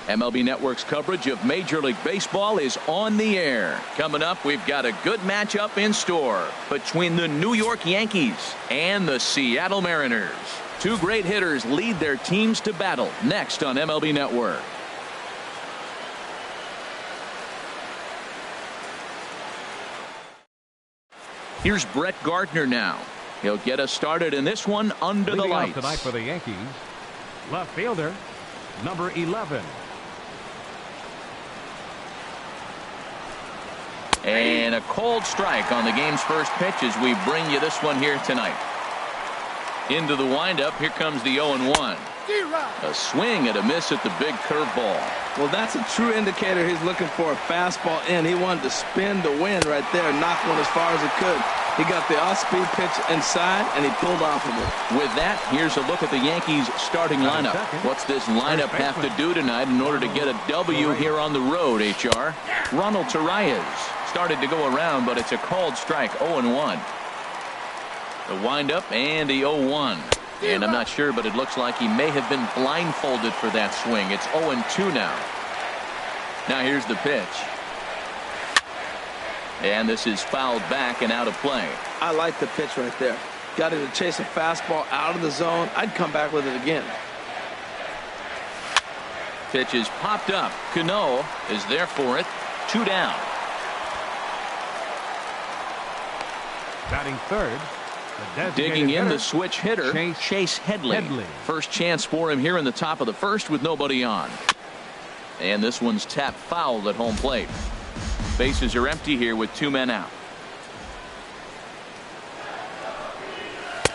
MLB Network's coverage of Major League Baseball is on the air. Coming up, we've got a good matchup in store between the New York Yankees and the Seattle Mariners. Two great hitters lead their teams to battle next on MLB Network. Here's Brett Gardner now. He'll get us started in this one under the lights. Tonight for the Yankees, left fielder, number 11. And a cold strike on the game's first pitch as we bring you this one here tonight. Into the windup, here comes the 0-1. A swing and a miss at the big curveball. Well, that's a true indicator he's looking for a fastball in. He wanted to spin the wind right there, knock one as far as he could. He got the off-speed pitch inside, and he pulled off of it. With that, here's a look at the Yankees' starting lineup. What's this lineup have to do tonight in order to get a W here on the road, HR? Ronald Torreyes started to go around, but it's a called strike, 0-1. The windup and the 0-1. And I'm not sure, but it looks like he may have been blindfolded for that swing. It's 0-2 now. Now here's the pitch. And this is fouled back and out of play. I like the pitch right there. Got him to chase a fastball out of the zone. I'd come back with it again. Pitch is popped up. Cano is there for it. 2 down. Batting third. Digging in the switch hitter, Chase Headley. First chance for him here in the top of the first with nobody on. And this one's tapped foul at home plate. Bases are empty here with 2 men out.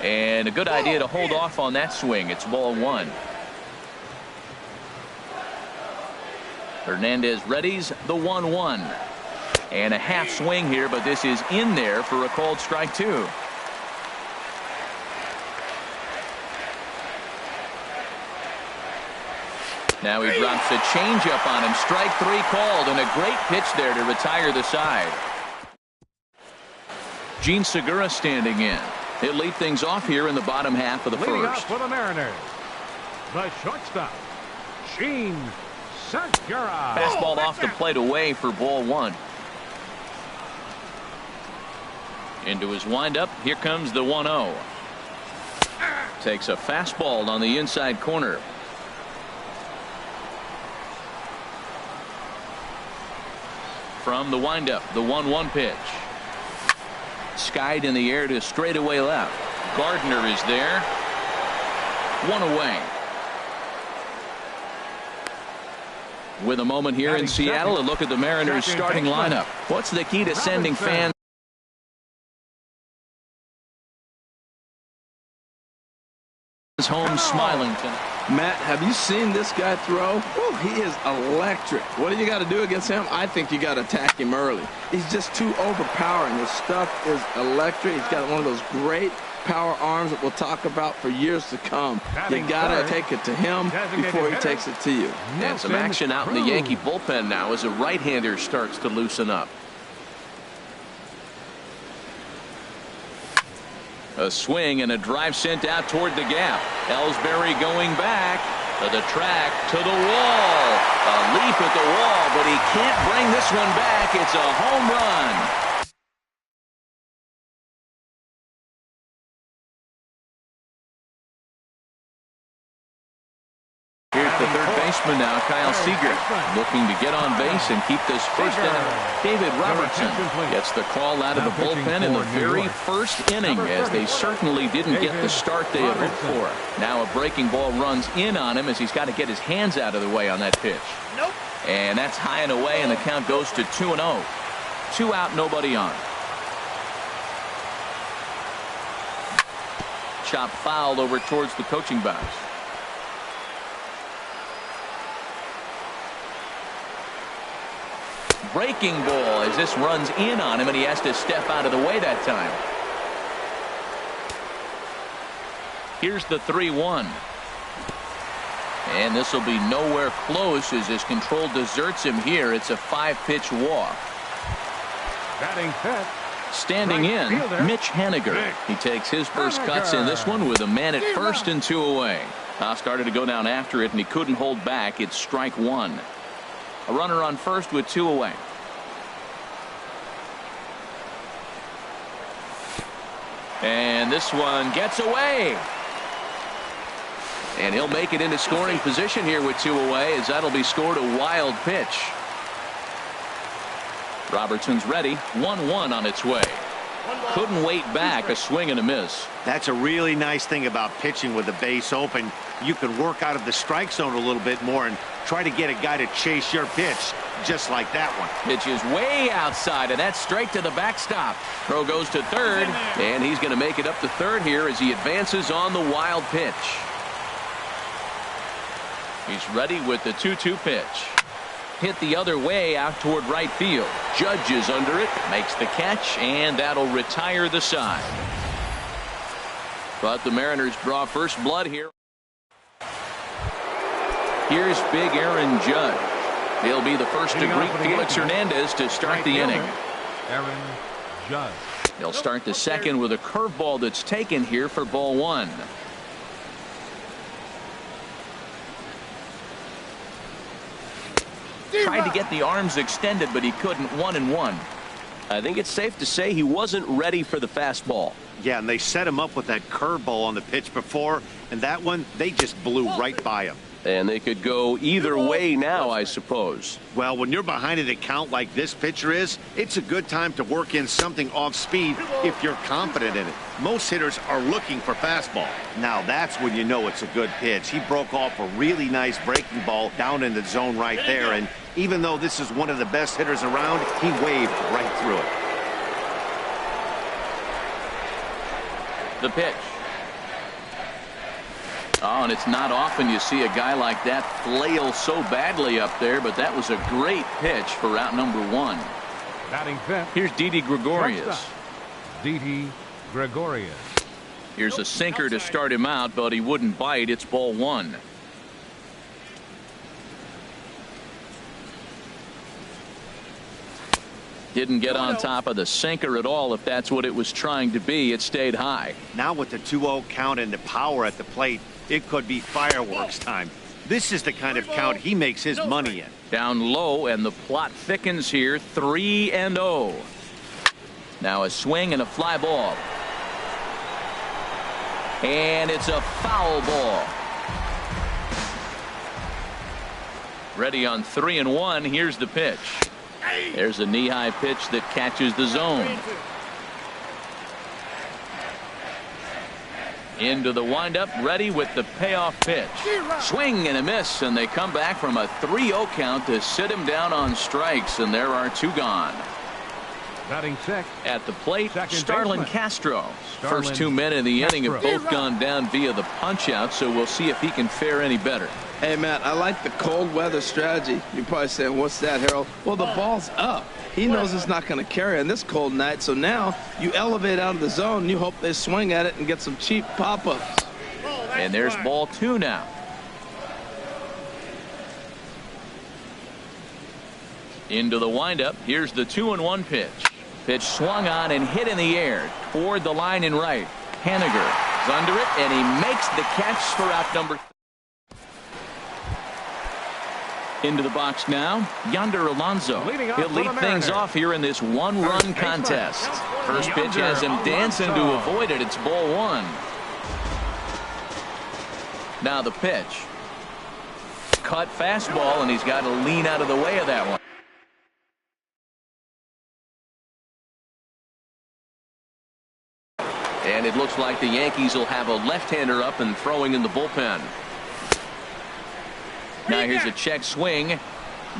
And a good idea to hold off on that swing. It's ball 1. Hernandez readies the 1-1. And a half swing here, but this is in there for a called strike 2. Now he drops a changeup on him. Strike 3 called, and a great pitch there to retire the side. Gene Segura standing in. He'll lead things off here in the bottom half of the Leading first. off for the Mariners, the shortstop, Gene Segura. Fastball off the plate away for ball 1. Into his windup. Here comes the 1-0. Takes a fastball on the inside corner. From the windup, the 1-1 pitch. Skied in the air to straightaway left. Gardner is there. 1 away. With a moment here in Seattle, a look at the Mariners' starting lineup. What's the key to sending fans home smiling tonight? Matt, have you seen this guy throw? Ooh, he is electric. What do you got to do against him? I think you got to attack him early. He's just too overpowering. His stuff is electric. He's got one of those great power arms that we'll talk about for years to come. You got to take it to him before he takes it to you. And some action out in the Yankee bullpen now as a right-hander starts to loosen up. A swing and a drive sent out toward the gap. Ellsbury going back to the track, to the wall. A leap at the wall, but he can't bring this one back. It's a home run. Here's the third baseman now, Kyle Seager, looking to get on base and keep this first out. David Robertson gets the call out of the bullpen in the very first inning, as they certainly didn't get the start they had hoped for. Now a breaking ball runs in on him as he's got to get his hands out of the way on that pitch. And that's high and away, and the count goes to 2-0. 2 out, nobody on. Chop fouled over towards the coaching box. Breaking ball as this runs in on him, and he has to step out of the way that time. Here's the 3-1. And this will be nowhere close as his control deserts him here. It's a 5-pitch walk. Batting fifth. Standing in, Mitch Haniger. He takes his first cuts in this one with a man at first and 2 away. Started to go down after it, and he couldn't hold back. It's strike one. A runner on first with 2 away. And this one gets away. And he'll make it into scoring position here with 2 away, as that'll be scored a wild pitch. Robertson's ready. 1-1 on its way. Couldn't wait back. A swing and a miss. That's a really nice thing about pitching with the base open. You can work out of the strike zone a little bit more and try to get a guy to chase your pitch, just like that one. Pitch is way outside, and that's straight to the backstop. Throw goes to third, and he's going to make it up to third here as he advances on the wild pitch. He's ready with the 2-2 pitch. Hit the other way out toward right field. Judge is under it, makes the catch, and that'll retire the side. But the Mariners draw first blood here. Here's big Aaron Judge. He'll be the first to greet Felix Hernandez to start the inning. Aaron Judge. He'll start the second with a curveball that's taken here for ball one. Tried to get the arms extended, but he couldn't. 1-1. I think it's safe to say he wasn't ready for the fastball. Yeah, and they set him up with that curveball on the pitch before, and that one, they just blew right by him. And they could go either way now, I suppose. Well, when you're behind an account like this pitcher is, it's a good time to work in something off speed if you're confident in it. Most hitters are looking for fastball. Now that's when you know it's a good pitch. He broke off a really nice breaking ball down in the zone right there, and even though this is one of the best hitters around, he waved right through it. The pitch. Oh, and it's not often you see a guy like that flail so badly up there, but that was a great pitch for out number one. Batting fifth. Here's Didi Gregorius. Didi Gregorius. Here's a sinker to start him out, but he wouldn't bite. It's ball one. Didn't get on top of the sinker at all. If that's what it was trying to be, it stayed high. Now with the 2-0 count and the power at the plate, it could be fireworks time. This is the kind of count he makes his money in. Down low, and the plot thickens here. 3-0. Now a swing and a fly ball. And it's a foul ball. Ready on 3-1. Here's the pitch. There's a knee-high pitch that catches the zone. Into the windup, ready with the payoff pitch. Swing and a miss, and they come back from a 3-0 count to sit him down on strikes, and there are 2 gone. Batting sixth. At the plate, Starlin baseman. Castro. First 2 men in the inning have both gone down via the punch-out, so we'll see if he can fare any better. Hey, Matt, I like the cold weather strategy. You're probably saying, what's that, Harold? Well, the ball's up. He knows it's not going to carry on this cold night, so now you elevate out of the zone, and you hope they swing at it and get some cheap pop-ups. And there's ball 2 now. Into the windup. Here's the 2-1 pitch. Pitch swung on and hit in the air toward the line in right. Haniger is under it, and he makes the catch for out number 3. Into the box now, Yonder Alonso. He'll lead things off here in this 1-run contest. First pitch has him dancing to avoid it. It's ball 1. Now the pitch. Cut fastball, and he's got to lean out of the way of that one. And it looks like the Yankees will have a left-hander up and throwing in the bullpen. Now here's a check swing.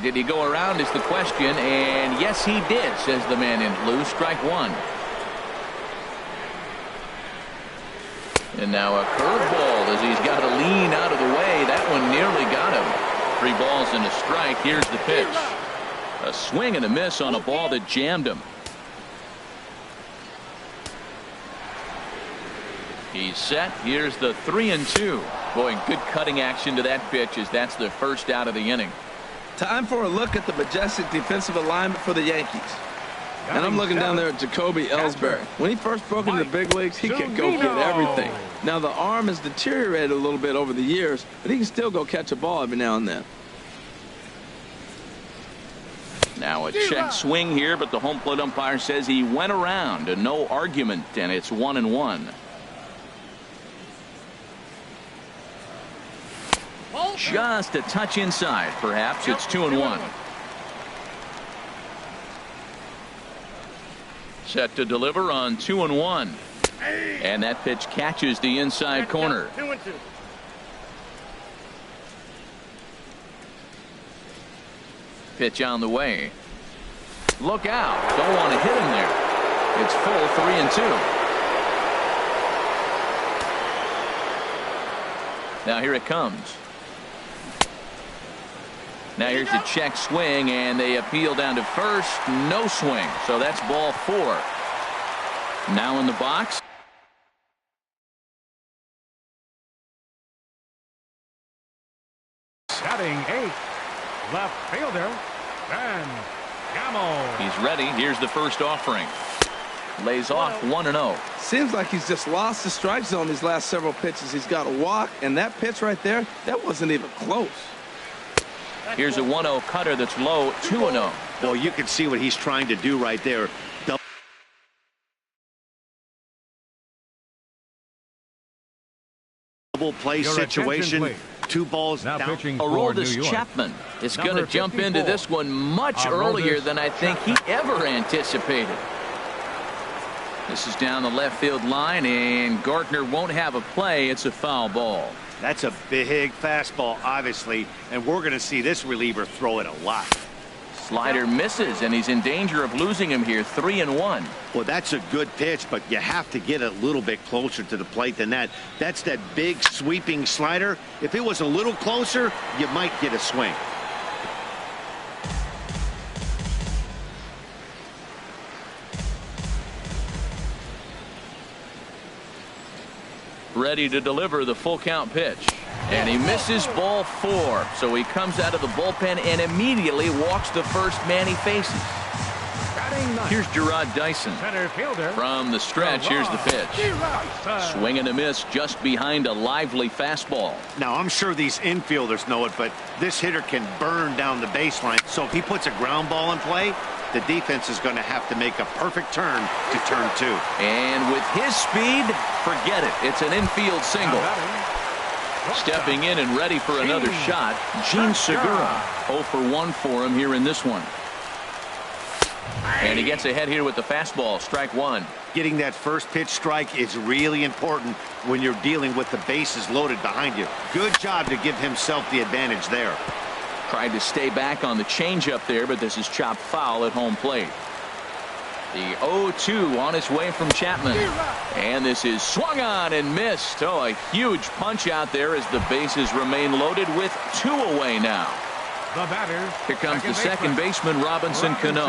Did he go around is the question, and yes he did, says the man in blue. Strike 1. And now a curveball as he's got to lean out of the way. That one nearly got him. 3 balls and a strike. Here's the pitch. A swing and a miss on a ball that jammed him. He's set. Here's the 3-2. Boy, good cutting action to that pitch as that's the first out of the inning. Time for a look at the majestic defensive alignment for the Yankees. And I'm looking down there at Jacoby Ellsbury. When he first broke into the big leagues, he could go get everything. Now, the arm has deteriorated a little bit over the years, but he can still go catch a ball every now and then. Now a check swing here, but the home plate umpire says he went around, and no argument, and it's 1-1. Just a touch inside, perhaps. It's 2-1. Set to deliver on 2-1. And that pitch catches the inside corner. 2-2. Pitch on the way. Look out. Don't want to hit him there. It's full 3-2. Now here it comes. Now here's the check swing, and they appeal down to first. No swing. So that's ball 4. Now in the box. Batting 8. Left fielder, Ben Gamble. He's ready. Here's the first offering. Lays off 1-0. Seems like he's just lost the strike zone these last several pitches. He's got a walk, and that pitch right there, that wasn't even close. Here's a 1-0 cutter that's low, 2-0. Well, you can see what he's trying to do right there. Double play situation. 2 balls Now down. pitching for Aroldis New York. Chapman is going Number to jump 54. into this one much earlier than I think he ever anticipated. This is down the left field line, and Gardner won't have a play. It's a foul ball. That's a big fastball, obviously, and we're going to see this reliever throw it a lot. Slider misses, and he's in danger of losing him here. 3-1. Well, that's a good pitch, but you have to get a little bit closer to the plate than that. That's that big sweeping slider. If it was a little closer, you might get a swing. Ready to deliver the full count pitch. And he misses ball 4. So he comes out of the bullpen and immediately walks the first man he faces. Batting 9. Here's Gerard Dyson. Center fielder. From the stretch, here's the pitch. Swing and a miss just behind a lively fastball. Now, I'm sure these infielders know it, but this hitter can burn down the baseline. So if he puts a ground ball in play, the defense is going to have to make a perfect turn to turn 2. And with his speed, forget it. It's an infield single. Stepping in and ready for another shot, Gene Segura. 0 for 1 for him here in this one. And he gets ahead here with the fastball. Strike 1. Getting that first pitch strike is really important when you're dealing with the bases loaded behind you. Good job to give himself the advantage there. Tried to stay back on the changeup there, but this is chopped foul at home plate. The 0-2 on its way from Chapman. And this is swung on and missed. Oh, a huge punch out there as the bases remain loaded with 2 away now. The batter. Here comes the second baseman, Robinson Cano.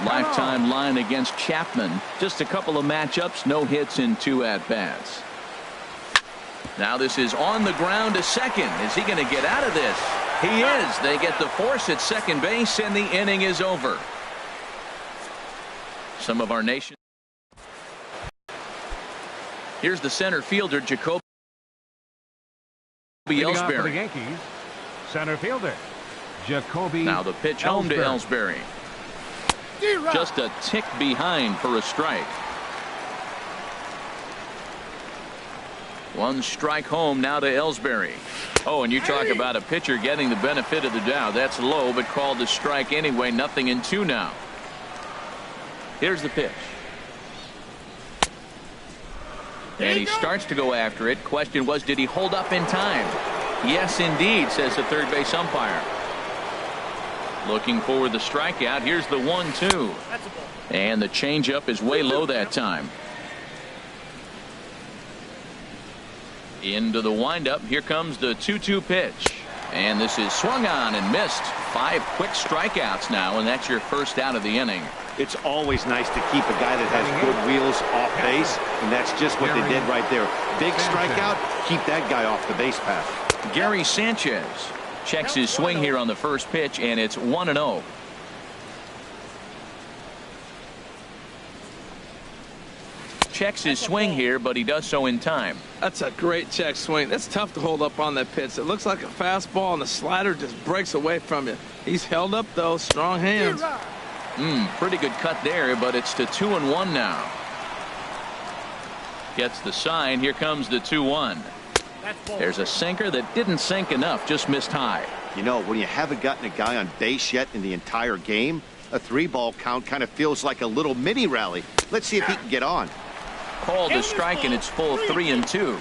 Lifetime line against Chapman. Just a couple of matchups, no hits in 2 at-bats. Now this is on the ground to second. Is he going to get out of this? He is. They get the force at second base, and the inning is over. Some of our nation. Here's the center fielder, Jacoby Ellsbury. For the Yankees, center fielder, Jacoby. Now the pitch home to Ellsbury. Just a tick behind for a strike. 1 strike home now to Ellsbury. Oh, and you talk about a pitcher getting the benefit of the doubt. That's low, but called a strike anyway. Nothing in 2 now. Here's the pitch. And he starts to go after it. Question was, did he hold up in time? Yes, indeed, says the third base umpire. Looking for the strikeout. Here's the 1-2. And the changeup is way low that time. Into the windup. Here comes the 2-2 pitch. And this is swung on and missed. 5 quick strikeouts now, and that's your first out of the inning. It's always nice to keep a guy that has good wheels off base, and that's just what they did right there. Big strikeout, keep that guy off the base path. Gary Sanchez checks his swing here on the first pitch, and it's 1-0. checks his swing here, but he does so in time. That's a great check swing. That's tough to hold up on that pitch. It looks like a fastball, and the slider just breaks away from you. He's held up, though. Strong hands. Pretty good cut there, but it's to 2-1 now. Gets the sign. Here comes the 2-1. There's a sinker that didn't sink enough, just missed high. You know, when you haven't gotten a guy on base yet in the entire game, a 3-ball count kind of feels like a little mini rally. Let's see if he can get on. Called a strike, and it's full 3-2.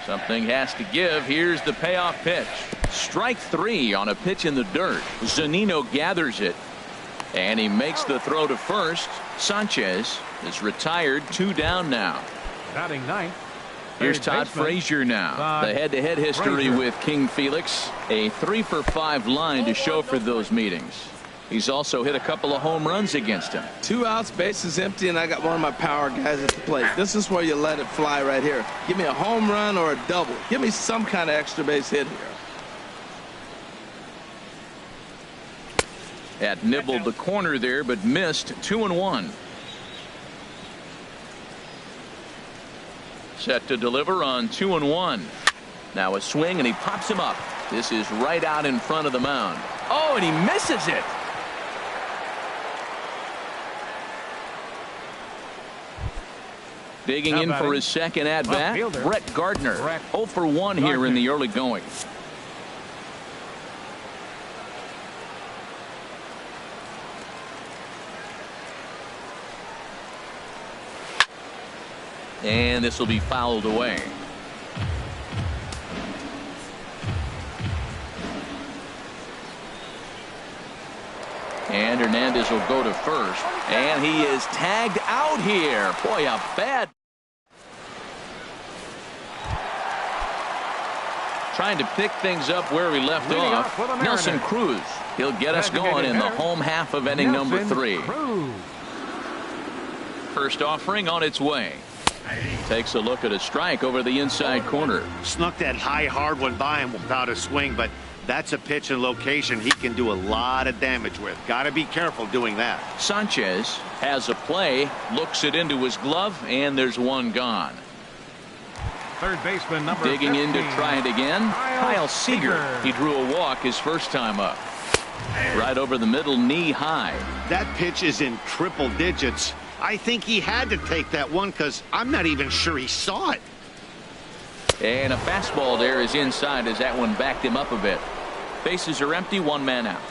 Something has to give. Here's the payoff pitch. Strike 3 on a pitch in the dirt. Zunino gathers it, and he makes the throw to first. Sanchez is retired, 2 down now. Batting ninth. Here's Todd Frazier now. The head-to-head history with King Felix. A 3-for-5 line to show for those meetings. He's also hit a couple of home runs against him. 2 outs, bases empty, and I got one of my power guys at the plate. This is where you let it fly right here. Give me a home run or a double. Give me some kind of extra base hit here. Had nibbled the corner there, but missed. 2-1. Set to deliver on 2-1. Now a swing, and he pops him up. This is right out in front of the mound. Oh, and he misses it. Digging in for his second at-bat, Brett Gardner. 0-for-1 here in the early going. And this will be fouled away. And Hernandez will go to first. And he is tagged out here. Boy, a bad. Trying to pick things up where we left off. Nelson Cruz. He'll get us going in the home half of inning number 3. First offering on its way. Takes a look at a strike over the inside corner. Snuck that high hard one by him without a swing, but that's a pitch and location he can do a lot of damage with. Got to be careful doing that. Sanchez has a play, looks it into his glove, and there's one gone. Third baseman number Digging 15. in to try it again, Kyle Seager. He drew a walk his first time up. Right over the middle, knee high. That pitch is in triple digits. I think he had to take that one because I'm not even sure he saw it. And a fastball there is inside as that one backed him up a bit. Bases are empty, 1 man out.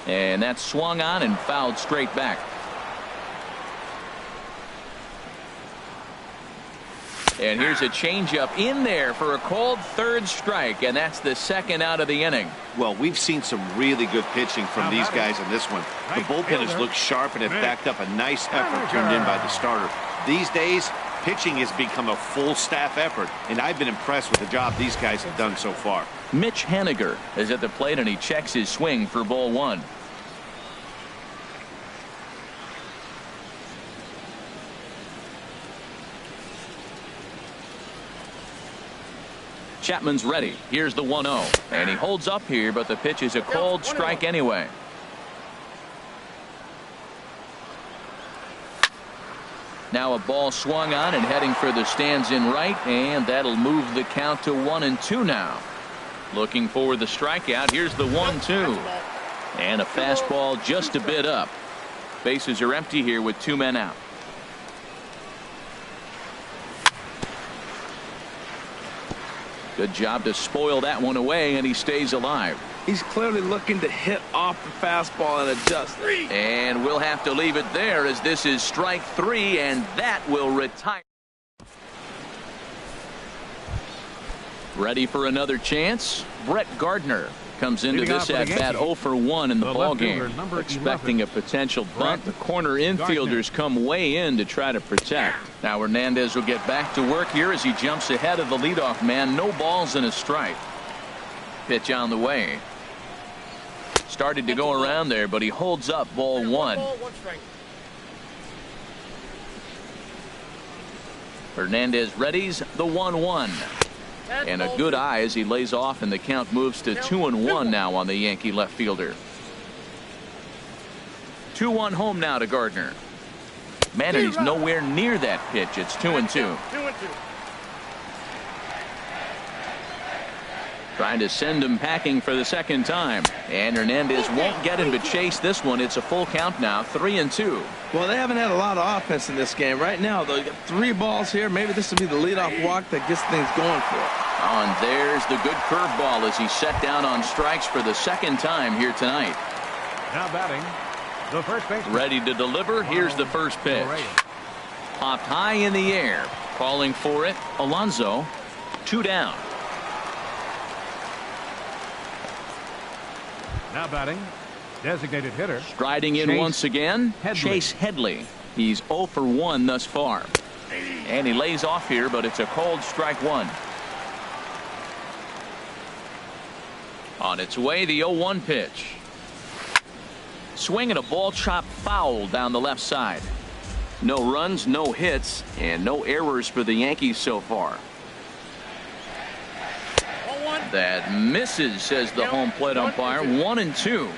And that's swung on and fouled straight back. And here's a changeup in there for a called third strike, and that's the second out of the inning. Well, we've seen some really good pitching from these guys in this one. The bullpen has looked sharp and have backed up a nice effort turned in by the starter. These days, pitching has become a full staff effort, and I've been impressed with the job these guys have done so far. Mitch Haniger is at the plate, and he checks his swing for ball 1. Chapman's ready. Here's the 1-0. And he holds up here, but the pitch is a called strike anyway. Now a ball swung on and heading for the stands in right, and that'll move the count to 1-2 now. Looking for the strikeout. Here's the 1-2. And a fastball just a bit up. Bases are empty here with 2 men out. Good job to spoil that one away, and he stays alive. He's clearly looking to hit off the fastball and adjust. And we'll have to leave it there as this is strike 3, and that will retire. Ready for another chance? Brett Gardner comes into this at bat 0-for-1 in the ballgame. Expecting a potential bunt. The corner infielders come way in to try to protect. Now Hernandez will get back to work here as he jumps ahead of the leadoff man. No balls and a strike. Pitch on the way. Started to go around there, but he holds up ball 1. Hernandez readies the 1-1. And a good eye as he lays off, and the count moves to 2-1 now on the Yankee left fielder. 2-1 home now to Gardner. Man, and he's nowhere near that pitch. It's 2-2. Trying to send him packing for the second time. And Hernandez won't get him to chase this one. It's a full count now, 3-2. Well, they haven't had a lot of offense in this game. Right now, though, you got 3 balls here. Maybe this will be the leadoff walk that gets things going for him. Oh, and there's the good curveball as he's set down on strikes for the second time here tonight. Now batting, the first baseman. Ready to deliver. Here's the first pitch. Popped high in the air. Calling for it, Alonso. 2 down. Now batting, designated hitter. Striding in once again, Chase Headley. He's 0 for 1 thus far. And he lays off here, but it's a cold strike 1. On its way, the 0-1 pitch. Swinging a ball chopped foul down the left side. No runs, no hits, and no errors for the Yankees so far. That misses, says the home plate umpire. 1-2.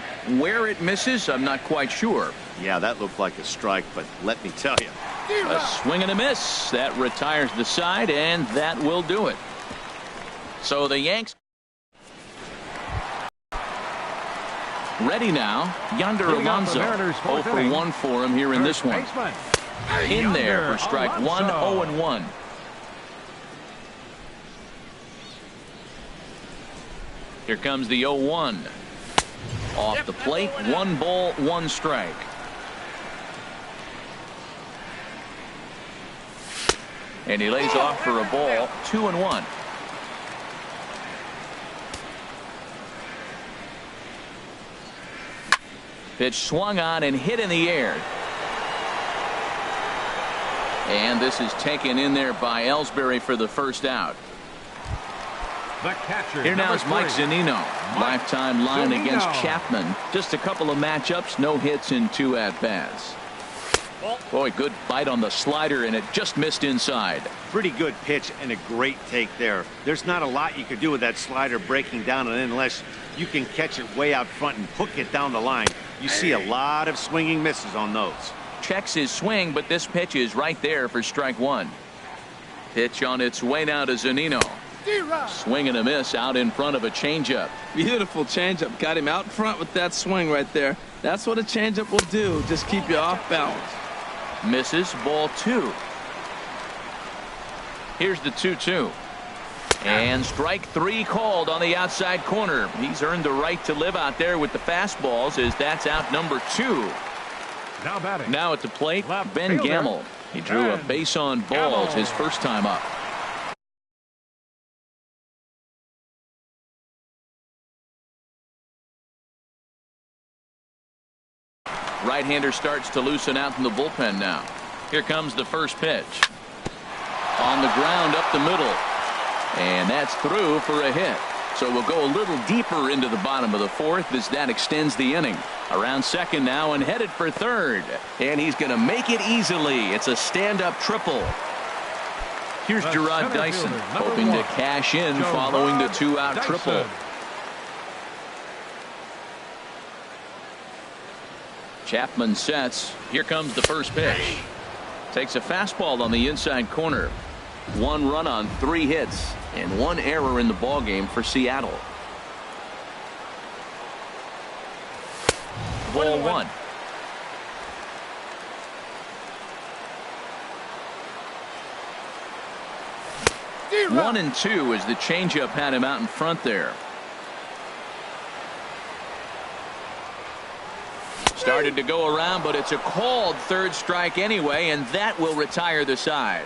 Where it misses, I'm not quite sure. Yeah, that looked like a strike, but let me tell you. A swing and a miss. That retires the side, and that will do it. So the Yanks ready now. Yonder Alonso. 0 for 1 for him here in this one. In there for strike 1, 0-1. Here comes the 0-1. Off the plate, 1 ball, 1 strike. And he lays off for a ball, 2-1. Pitch swung on and hit in the air. And this is taken in there by Ellsbury for the first out. The catcher, here now is Mike Zunino. Lifetime line Zunino against Chapman. Just a couple of matchups, no hits in 2 at-bats. Boy, good bite on the slider, and it just missed inside. Pretty good pitch and a great take there. There's not a lot you could do with that slider breaking down, and unless you can catch it way out front and hook it down the line, you see a lot of swinging misses on those. Checks his swing, but this pitch is right there for strike 1. Pitch on its way now to Zunino. Swing and a miss out in front of a changeup. Beautiful changeup. Got him out front with that swing right there. That's what a changeup will do. Just keep you off balance. Misses, ball 2. Here's the 2-2. And strike 3 called on the outside corner. He's earned the right to live out there with the fastballs, as that's out number 2. Now batting. Now at the plate, Left Ben fielder. Gamble. He drew a base on balls his first time up. Right-hander starts to loosen out in the bullpen now. Here comes the first pitch. On the ground up the middle. And that's through for a hit. So we'll go a little deeper into the bottom of the 4th as that extends the inning. Around second now and headed for third. And he's going to make it easily. It's a stand-up triple. Here's Gerard Dyson hoping to cash in following the 2-out triple. Chapman sets. Here comes the first pitch. Takes a fastball on the inside corner. 1 run on 3 hits and 1 error in the ballgame for Seattle. Ball 1. One and 2 as the changeup had him out in front there. Started to go around, but it's a called 3rd strike anyway, and that will retire the side.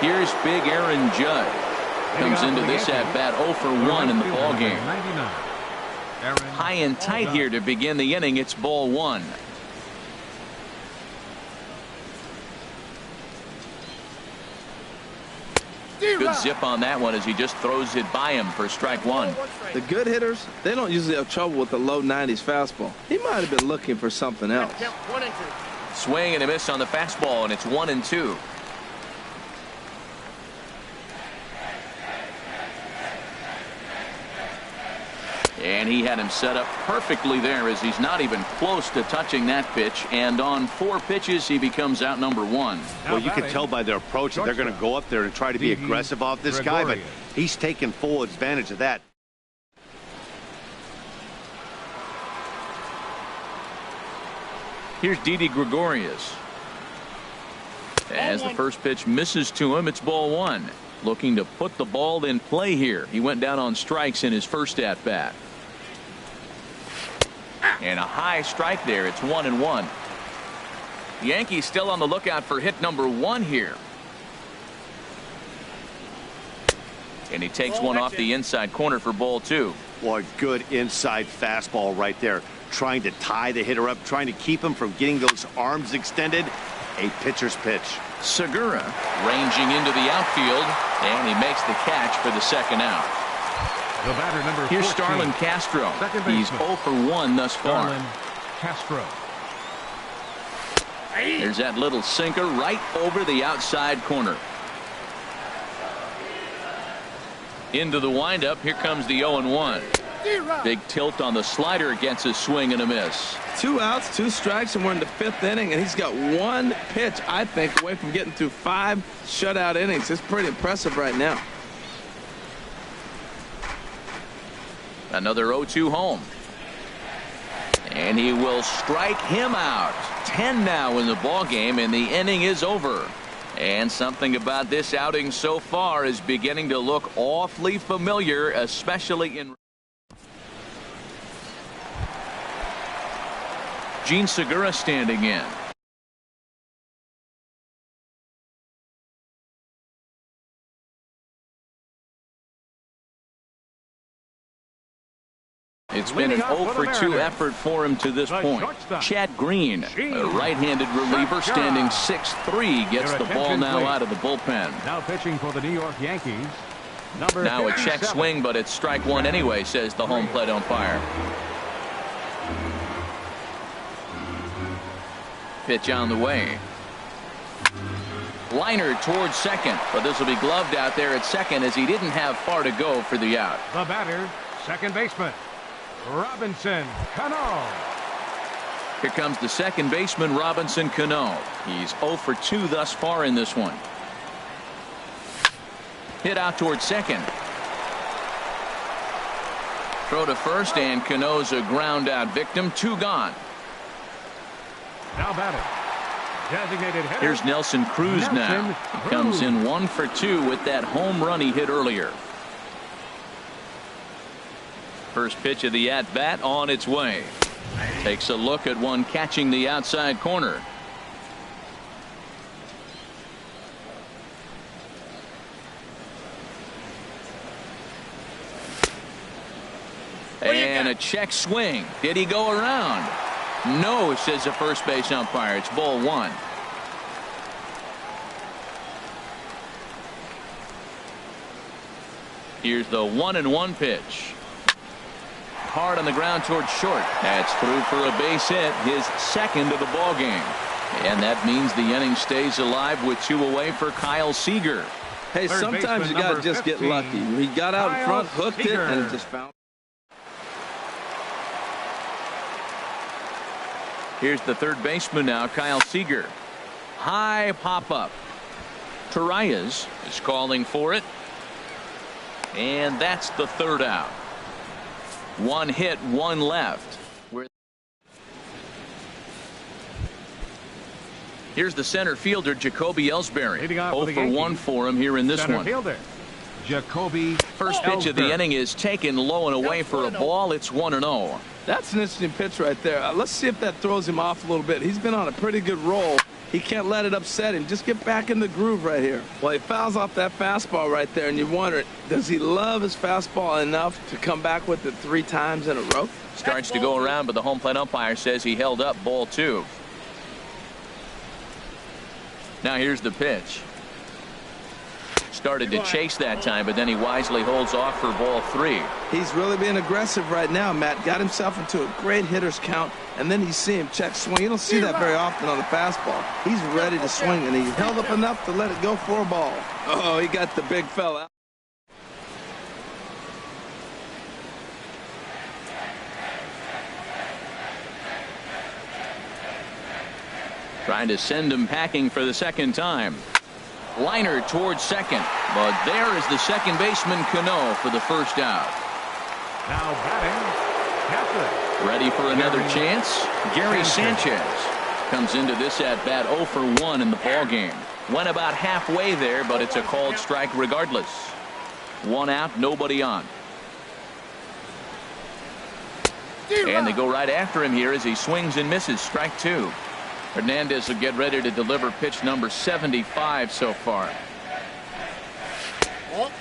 Here's big Aaron Judge. Comes into this at-bat 0 for 1 in the ballgame. High and tight here to begin the inning. It's ball 1. Good zip on that one as he just throws it by him for strike 1. The good hitters, they don't usually have trouble with the low 90s fastball. He might have been looking for something else. Swing and a miss on the fastball, and it's 1 and 2. And he had him set up perfectly there, as he's not even close to touching that pitch. And on 4 pitches, he becomes out number 1. Well, you can tell by their approach that they're going to go up there and try to be aggressive off this guy, but he's taking full advantage of that. Here's Didi Gregorius. As the first pitch misses to him, it's ball 1. Looking to put the ball in play here. He went down on strikes in his first at-bat. And a high strike there. It's 1-1. The Yankees still on the lookout for hit number 1 here. And he takes one off the inside corner for ball 2. Well, a good inside fastball right there. Trying to tie the hitter up, trying to keep him from getting those arms extended. A pitcher's pitch. Segura ranging into the outfield, and he makes the catch for the second out. The batter, number 14. Here's Starlin Castro. He's 0 for 1 thus far. Starlin Castro. There's that little sinker right over the outside corner. Into the windup. Here comes the 0-1. Big tilt on the slider, gets a swing and a miss. 2 outs, 2 strikes, and we're in the 5th inning, and he's got 1 pitch, I think, away from getting through 5 shutout innings. It's pretty impressive right now. Another 0-2 home. And he will strike him out. 10 now in the ball game, and the inning is over. And something about this outing so far is beginning to look awfully familiar, especially in Gene Segura standing in. It's been an 0 for 2 effort for him to this point. Chad Green, a right-handed reliever, standing 6'3", gets the ball now out of the bullpen. Now pitching for the New York Yankees. Now a check swing, but it's strike 1 anyway, says the home plate umpire. Pitch on the way. Liner towards second, but this will be gloved out there at second, as he didn't have far to go for the out. The batter, second baseman, Robinson Cano. Here comes the second baseman, Robinson Cano. He's 0 for 2 thus far in this one. Hit out towards second. Throw to first, and Cano's a ground out victim. 2 gone. Now batting. Designated hitter. Here's Nelson Cruz now. He comes in 1 for 2 with that home run he hit earlier. First pitch of the at-bat on its way. Takes a look at one catching the outside corner. And a check swing. Did he go around? No, says the first base umpire. It's ball 1. Here's the 1-1 pitch. Hard on the ground towards short. That's through for a base hit, his second of the ball game. And that means the inning stays alive with 2 away for Kyle Seager. Hey, sometimes you got to just get lucky. He got out in front, hooked it, and just found. Here's the third baseman now, Kyle Seager. High pop-up. Torreyes is calling for it. And that's the 3rd out. 1 hit, 1 left. Here's the center fielder, Jacoby Ellsbury. 0 for 1 for him here in this one. Fielder, Jacoby First pitch of the inning is taken low and away for a ball. It's 1-0. That's an interesting pitch right there. Let's see if that throws him off a little bit. He's been on a pretty good roll. He can't let it upset him. Just get back in the groove right here. Well, he fouls off that fastball right there, and you wonder, does he love his fastball enough to come back with it 3 times in a row? Starts to go around, but the home plate umpire says he held up ball 2. Now here's the pitch. Started to chase that time, but then he wisely holds off for ball 3. He's really being aggressive right now, Matt. Got himself into a great hitter's count, and then you see him check swing. You don't see that very often on the fastball. He's ready to swing, and he held up enough to let it go for a ball. Oh, he got the big fella. Trying to send him packing for the second time. Liner towards second, but there is the second baseman Cano for the first out. Now batting, catcher. Ready for another chance? Gary Sanchez comes into this at-bat 0 for 1 in the ball game. Went about halfway there, but it's a called strike regardless. 1 out, nobody on. And they go right after him here as he swings and misses. Strike 2. Hernandez will get ready to deliver pitch number 75 so far.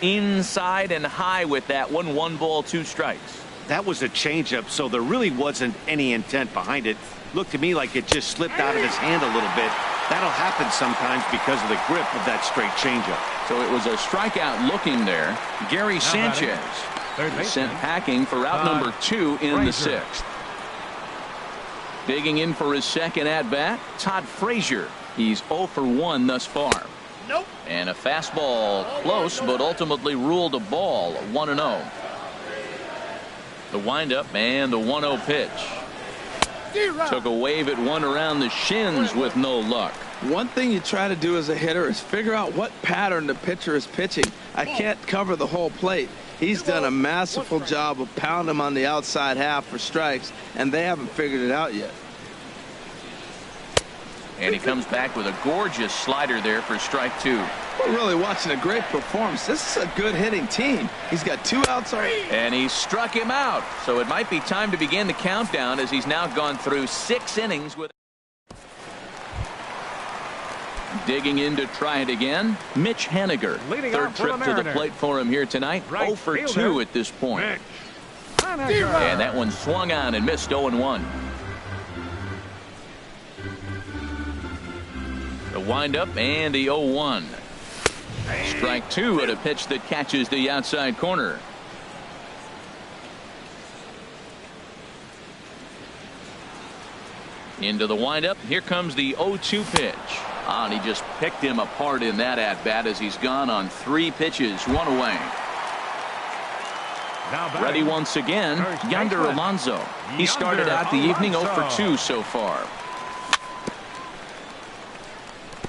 Inside and high with that one. 1 ball, 2 strikes. That was a changeup, so there really wasn't any intent behind it. Looked to me like it just slipped out of his hand a little bit. That'll happen sometimes because of the grip of that straight changeup. So it was a strikeout looking there. Gary Sanchez sent packing for out number 2 in the 6th. Digging in for his second at-bat, Todd Frazier. He's 0 for 1 thus far. Nope. And a fastball close, but ultimately ruled a ball. 1-0. The windup and the 1-0 pitch. Took a wave at one around the shins with no luck. One thing you try to do as a hitter is figure out what pattern the pitcher is pitching. I can't cover the whole plate. He's done a masterful job of pounding him on the outside half for strikes, and they haven't figured it out yet. And he comes back with a gorgeous slider there for strike 2. We're really watching a great performance. This is a good hitting team. He's got 2 outs already. And he struck him out. So it might be time to begin the countdown as he's now gone through 6 innings with. Digging in to try it again, Mitch Haniger. Third trip to the plate for him here tonight. 0 for 2 at this point. And that one swung on and missed. 0-1. The windup and the 0-1. Strike 2 at a pitch that catches the outside corner. Into the windup. Here comes the 0-2 pitch. And he just picked him apart in that at-bat as he's gone on 3 pitches, 1 away. Ready once again, Yonder Alonso. He started out the evening 0 for 2 so far.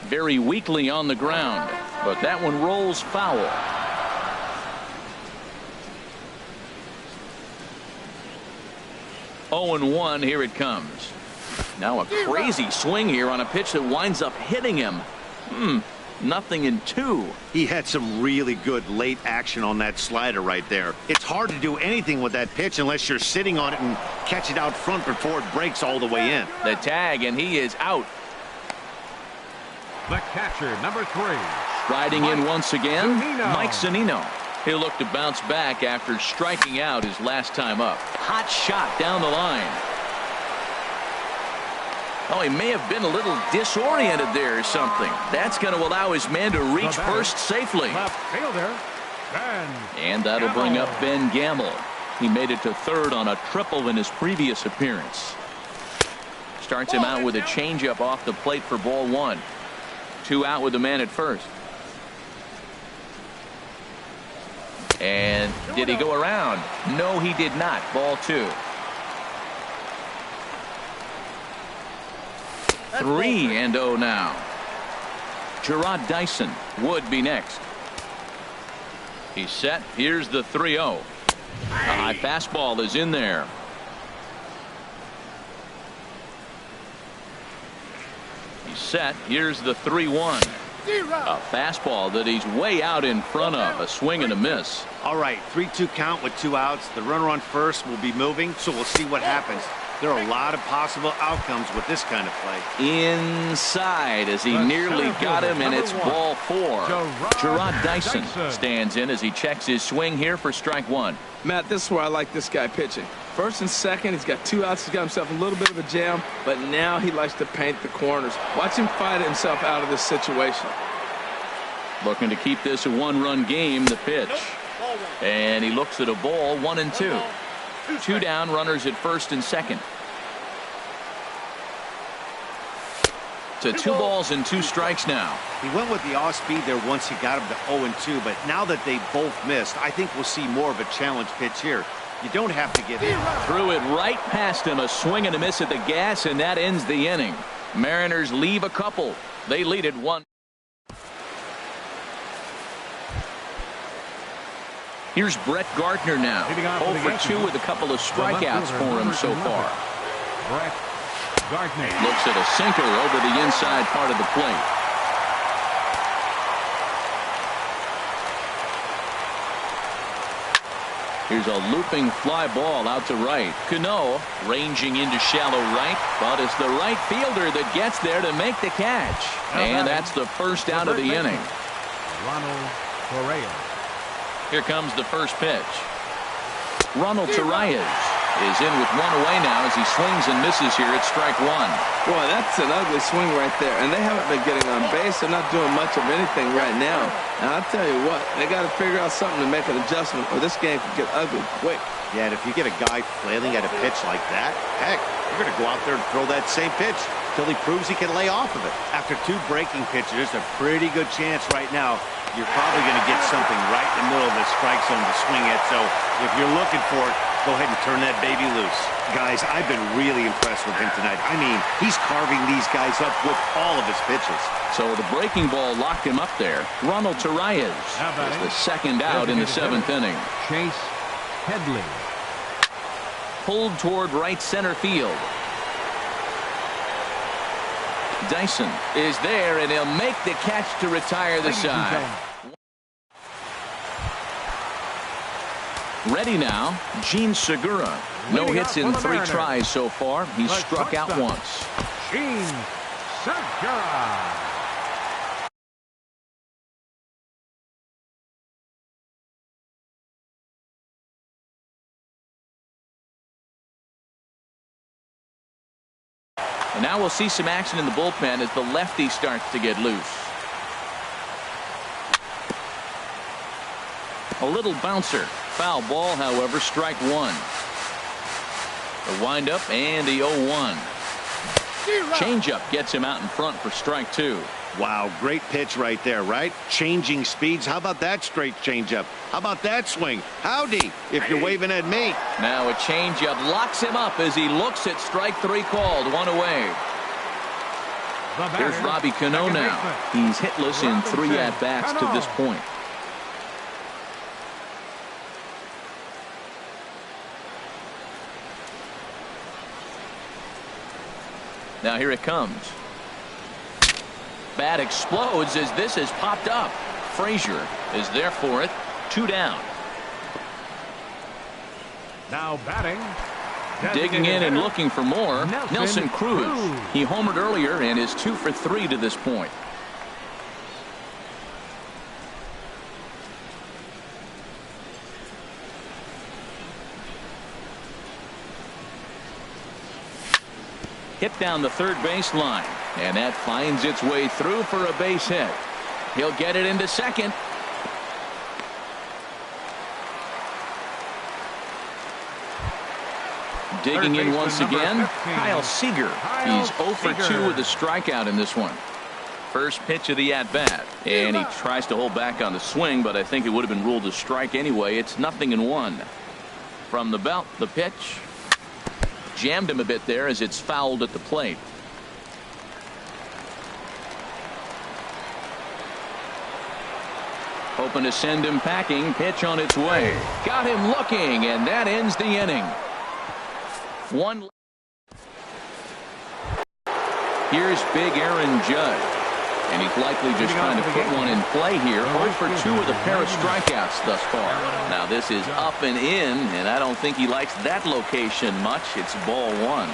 Very weakly on the ground, but that one rolls foul. Oh and 1, here it comes. Now a crazy swing here on a pitch that winds up hitting him. Nothing in 2. He had some really good late action on that slider right there. It's hard to do anything with that pitch unless you're sitting on it and catch it out front before it breaks all the way in. The tag, and he is out. The catcher, number 3. Riding in once again, Zunino. Mike Zunino. He'll look to bounce back after striking out his last time up. Hot shot down the line. Oh, he may have been a little disoriented there or something. That's going to allow his man to reach first safely. Left fielder, Ben And that'll bring up Ben Gamble. He made it to third on a triple in his previous appearance. Starts him out with a changeup off the plate for ball 1. 2 out with the man at first. And did he go around? No, he did not. Ball 2. 3-0 now. Gerard Dyson would be next. He's set. Here's the 3-0. A high fastball is in there. He's set. Here's the 3-1. A fastball that he's way out in front of. A swing and a miss. All right, 3-2 count with 2 outs. The runner on first will be moving, so we'll see what happens. There are a lot of possible outcomes with this kind of play. Inside as he nearly got him, and it's ball 4. Gerard Dyson stands in as he checks his swing here for strike 1. Matt, this is where I like this guy pitching. First and second, he's got 2 outs. He's got himself a little bit of a jam, but now he likes to paint the corners. Watch him fight himself out of this situation. Looking to keep this a 1-run game. The pitch. And he looks at a ball. 1-2. 2 down, runners at first and second. To 2 balls and 2 strikes now. He went with the off speed there once he got him to 0-2, but now that they both missed, I think we'll see more of a challenge pitch here. You don't have to get in. Threw it right past him. A swing and a miss at the gas, and that ends the inning. Mariners leave a couple. They lead it 1. Here's Brett Gardner now. 0 for 2 with a couple of strikeouts for him so far. Brett Gardner looks at a sinker over the inside part of the plate. Here's a looping fly ball out to right. Cano ranging into shallow right, but it's the right fielder that gets there to make the catch. And that's the first out of the inning. Ronald Correa. Here comes the first pitch. Ronald Torreyes is in with 1 away now as he swings and misses here at strike 1. Boy, that's an ugly swing right there. And they haven't been getting on base. They're not doing much of anything right now. And I'll tell you what, they got to figure out something to make an adjustment or this game could get ugly quick. Yeah, and if you get a guy flailing at a pitch like that, heck, you're going to go out there and throw that same pitch till he proves he can lay off of it. After 2 breaking pitches, there's a pretty good chance right now you're probably going to get something right in the middle of the strike zone to swing at. So if you're looking for it, go ahead and turn that baby loose. Guys, I've been really impressed with him tonight. I mean, he's carving these guys up with all of his pitches. So the breaking ball locked him up there. Ronald Torreyes is the second out in the 7th inning. Chase Headley. Pulled toward right center field. Dyson is there, and he'll make the catch to retire the side. Ready now, Gene Segura. No hits in 3 tries so far. He's struck out once. Gene Segura. And now we'll see some action in the bullpen as the lefty starts to get loose. A little bouncer. Foul ball, however, strike 1. The windup and the 0-1. Changeup gets him out in front for strike 2. Wow, great pitch right there, right? Changing speeds. How about that straight changeup? How about that swing? Howdy, if you're waving at me. Now a changeup locks him up as he looks at strike 3 called. 1 away. Here's Robbie Cano now. He's hitless in 3 at-bats to this point. Now here it comes. Bat explodes as this has popped up. Frazier is there for it. 2 down. Now batting. Digging in and looking for more. Nelson Cruz. He homered earlier and is 2 for 3 to this point. Hit down the third baseline, and that finds its way through for a base hit. He'll get it into second. Digging in once again, Kyle Seager. He's 0 for 2 with a strikeout in this one. First pitch of the at-bat, and he tries to hold back on the swing, but I think it would have been ruled a strike anyway. It's 0-1. From the belt, the pitch. Jammed him a bit there as it's fouled at the plate. Hoping to send him packing. Pitch on its way. Got him looking, and that ends the inning. 1. Here's big Aaron Judge, and he's likely just trying to put one in play here. 0 for 2 with a pair of strikeouts thus far. Now this is up and in, and I don't think he likes that location much. It's ball 1.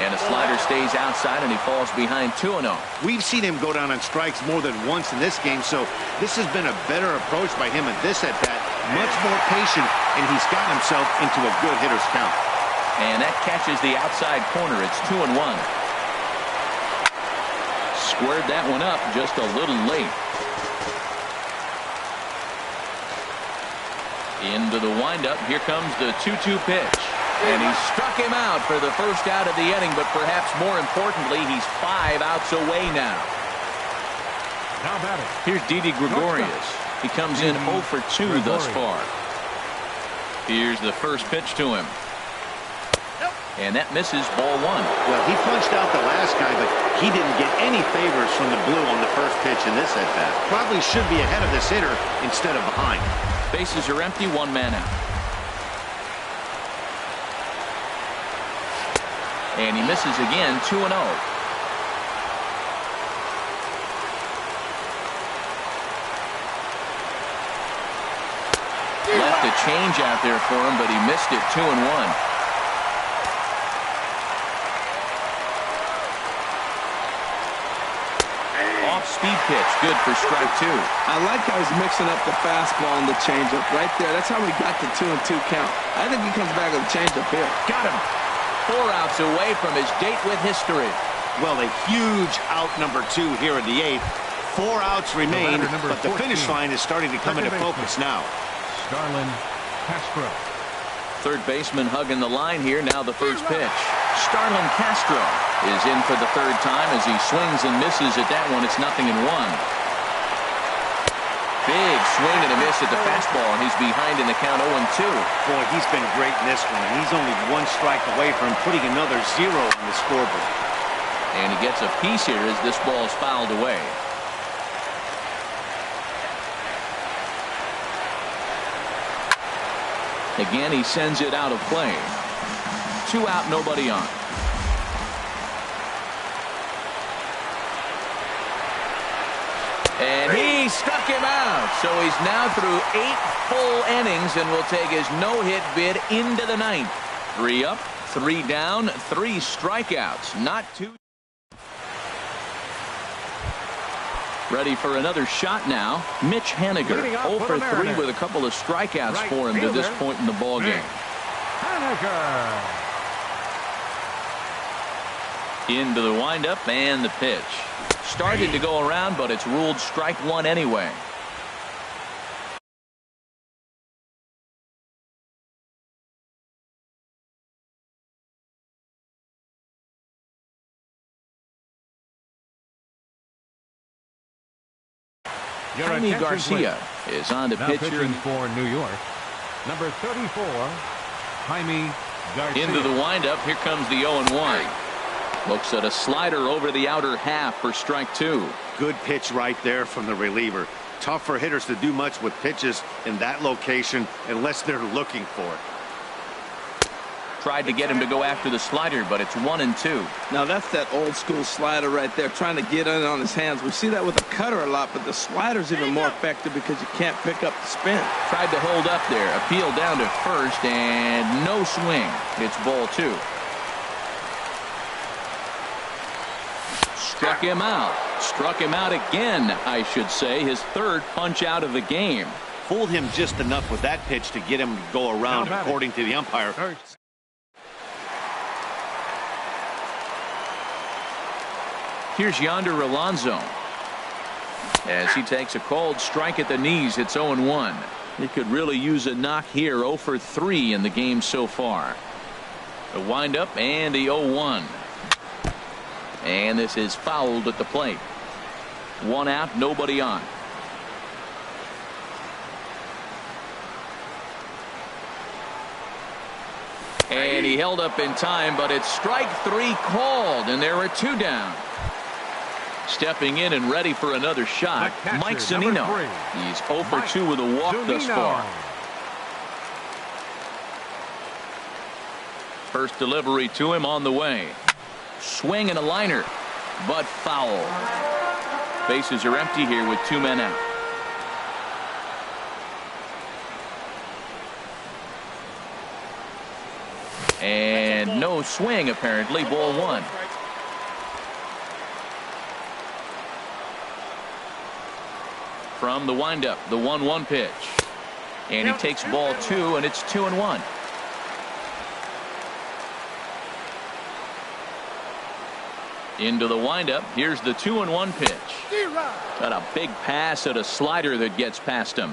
And a slider stays outside, and he falls behind 2-0. We've seen him go down on strikes more than once in this game, so this has been a better approach by him at this at-bat. Much more patient, and he's got himself into a good hitter's count. And that catches the outside corner. It's 2-1. Squared that one up just a little late. Into the windup. Here comes the 2-2 pitch. And he struck him out for the first out of the inning, but perhaps more importantly, he's 5 outs away now. Now batting. Here's Didi Gregorius. He comes in 0 for 2 thus far. Here's the first pitch to him. And that misses ball one. Well, he punched out the last guy, but he didn't get any favors from the blue on the first pitch in this at-bat. Probably should be ahead of this hitter instead of behind. Bases are empty, one man out. And he misses again, 2-0. Left a change out there for him, but he missed it, 2-1. Off-speed pitch, good for strike two. I like how he's mixing up the fastball and the changeup right there. That's how we got the 2-2 count. I think he comes back with a changeup here. Got him. 4 outs away from his date with history. Well, a huge out number 2 here in the 8th. 4 outs remain, but the finish line is starting to come into focus now. Starlin Castro. Third baseman hugging the line here. Now the first pitch. Starlin Castro is in for the third time as he swings and misses at that one. It's 0-1. Big swing and a miss at the fastball, and he's behind in the count 0-2. Boy, he's been great in this one, and he's only 1 strike away from putting another 0 on the scoreboard. And he gets a piece here as this ball is fouled away. Again, he sends it out of play. 2 out, nobody on. And he struck him out. So he's now through 8 full innings and will take his no-hit bid into the 9th. 3 up, 3 down, 3 strikeouts. Not too. Ready for another shot now. Mitch Haniger, 0 for 3 with a couple of strikeouts for him to this point in the ballgame. Haniger. Into the windup and the pitch. Started to go around, but it's ruled strike 1 anyway. Jaime Garcia is on the pitcher for New York. Number 34, Jaime Garcia. Into the windup. Here comes the 0-1. Looks at a slider over the outer half for strike 2. Good pitch right there from the reliever. Tough for hitters to do much with pitches in that location unless they're looking for it. Tried to get him to go after the slider, but it's 1-2. Now that's that old school slider right there, trying to get in on his hands. We see that with the cutter a lot, but the slider's even more effective because you can't pick up the spin. Tried to hold up there, appeal down to first, and no swing. It's ball 2. Struck him out. Struck him out again, I should say. His 3rd punch out of the game. Fooled him just enough with that pitch to get him to go around, according to the umpire. Here's Yonder Alonso as he takes a cold strike at the knees. It's 0-1. He could really use a knock here. 0 for 3 in the game so far. The windup and the 0-1. And this is fouled at the plate. 1 out, nobody on. And he held up in time, but it's strike 3 called, and there are 2 down. Stepping in and ready for another shot, Mike Zunino. He's 0 for 2 with a walk thus far. First delivery to him on the way. Swing and a liner, but foul. Bases are empty here with 2 men out. And no swing, apparently. Ball 1. From the windup, the 1-1 pitch. And he takes ball 2, and it's 2-1. Into the windup. Here's the 2-1 pitch. Got a big pass at a slider that gets past him.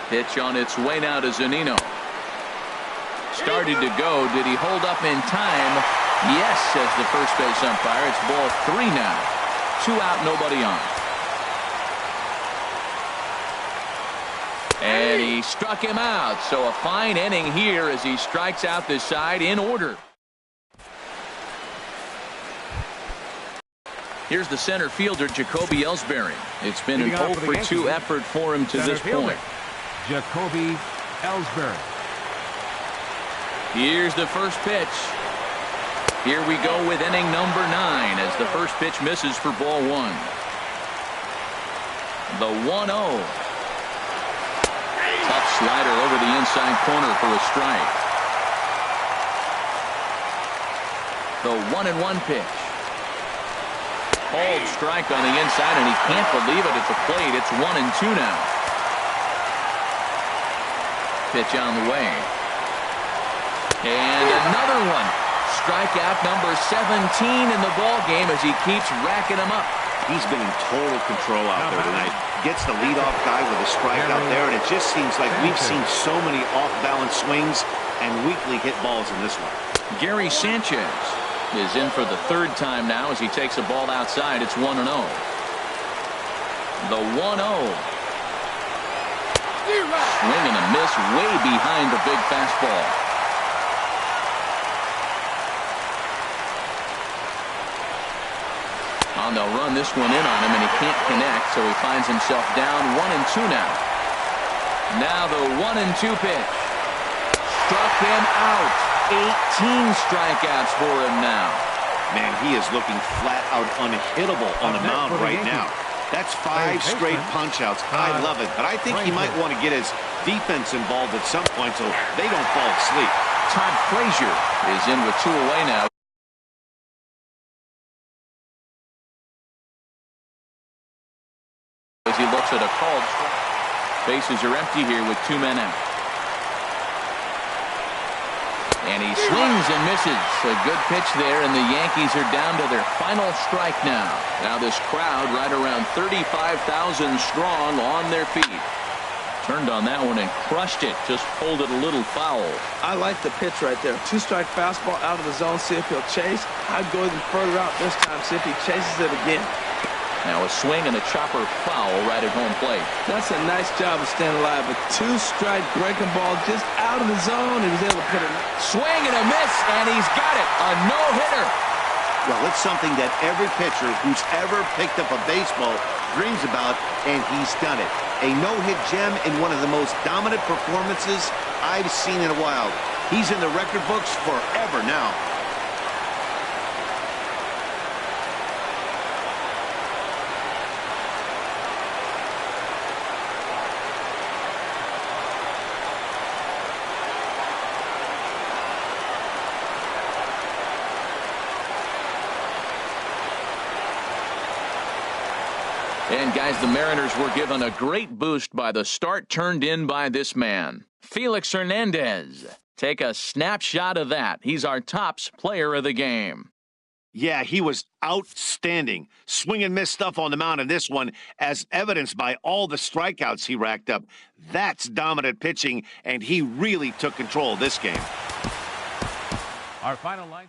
Pitch on its way now to Zunino. Started to go. Did he hold up in time? Yes, says the first base umpire. It's ball 3 now. 2 out, nobody on. And he struck him out. So a fine inning here as he strikes out this side in order. Here's the center fielder, Jacoby Ellsbury. It's been an 0 for 2 effort for him to this point. Jacoby Ellsbury. Here's the first pitch. Here we go with inning number 9 as the first pitch misses for ball 1. The 1-0. Tough slider over the inside corner for a strike. The 1-1 pitch. Called strike on the inside, and he can't believe it at the plate. It's 1-2 now. Pitch on the way. And another one. Strikeout number 17 in the ball game as he keeps racking them up. He's been in total control out there tonight. Gets the leadoff guy with a strikeout there, and it just seems like we've seen so many off-balance swings and weakly hit balls in this one. Gary Sanchez is in for the 3rd time now as he takes a ball outside. It's 1-0. The 1-0. Swing and a miss way behind the big fastball. On they'll run this one in on him, and he can't connect, so he finds himself down 1-2 now. Now the 1-2 pitch. Struck him out. 18 strikeouts for him now. Man, he is looking flat out unhittable on the mound right now. That's 5 straight punch-outs. I love it, but I think he might want to get his defense involved at some point so they don't fall asleep. Todd Frazier is in with 2 away now. As he looks at a called strike. Bases are empty here with 2 men out. And he swings and misses. A good pitch there, and the Yankees are down to their final strike now. Now this crowd right around 35,000 strong on their feet. Turned on that one and crushed it. Just pulled it a little foul. I like the pitch right there. 2-strike fastball out of the zone. See if he'll chase. I'd go even further out this time. See if he chases it again. Now a swing and a chopper foul right at home plate. That's a nice job of staying alive. A 2-strike breaking ball just out of the zone. He was able to put it. Swing and a miss, and he's got it. A no-hitter. Well, it's something that every pitcher who's ever picked up a baseball dreams about, and he's done it. A no-hit gem in one of the most dominant performances I've seen in a while. He's in the record books forever now. And guys, the Mariners were given a great boost by the start turned in by this man, Felix Hernandez. Take a snapshot of that. He's our tops player of the game. Yeah, he was outstanding. Swing and miss stuff on the mound in this one, as evidenced by all the strikeouts he racked up. That's dominant pitching, and he really took control of this game. Our final line.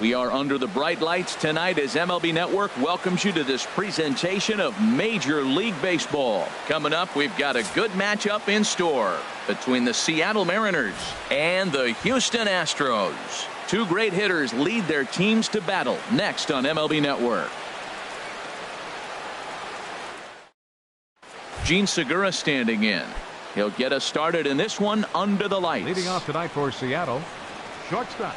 We are under the bright lights tonight as MLB Network welcomes you to this presentation of Major League Baseball. Coming up, we've got a good matchup in store between the Seattle Mariners and the Houston Astros. Two great hitters lead their teams to battle next on MLB Network. Gene Segura standing in. He'll get us started in this one under the lights. Leading off tonight for Seattle, shortstop.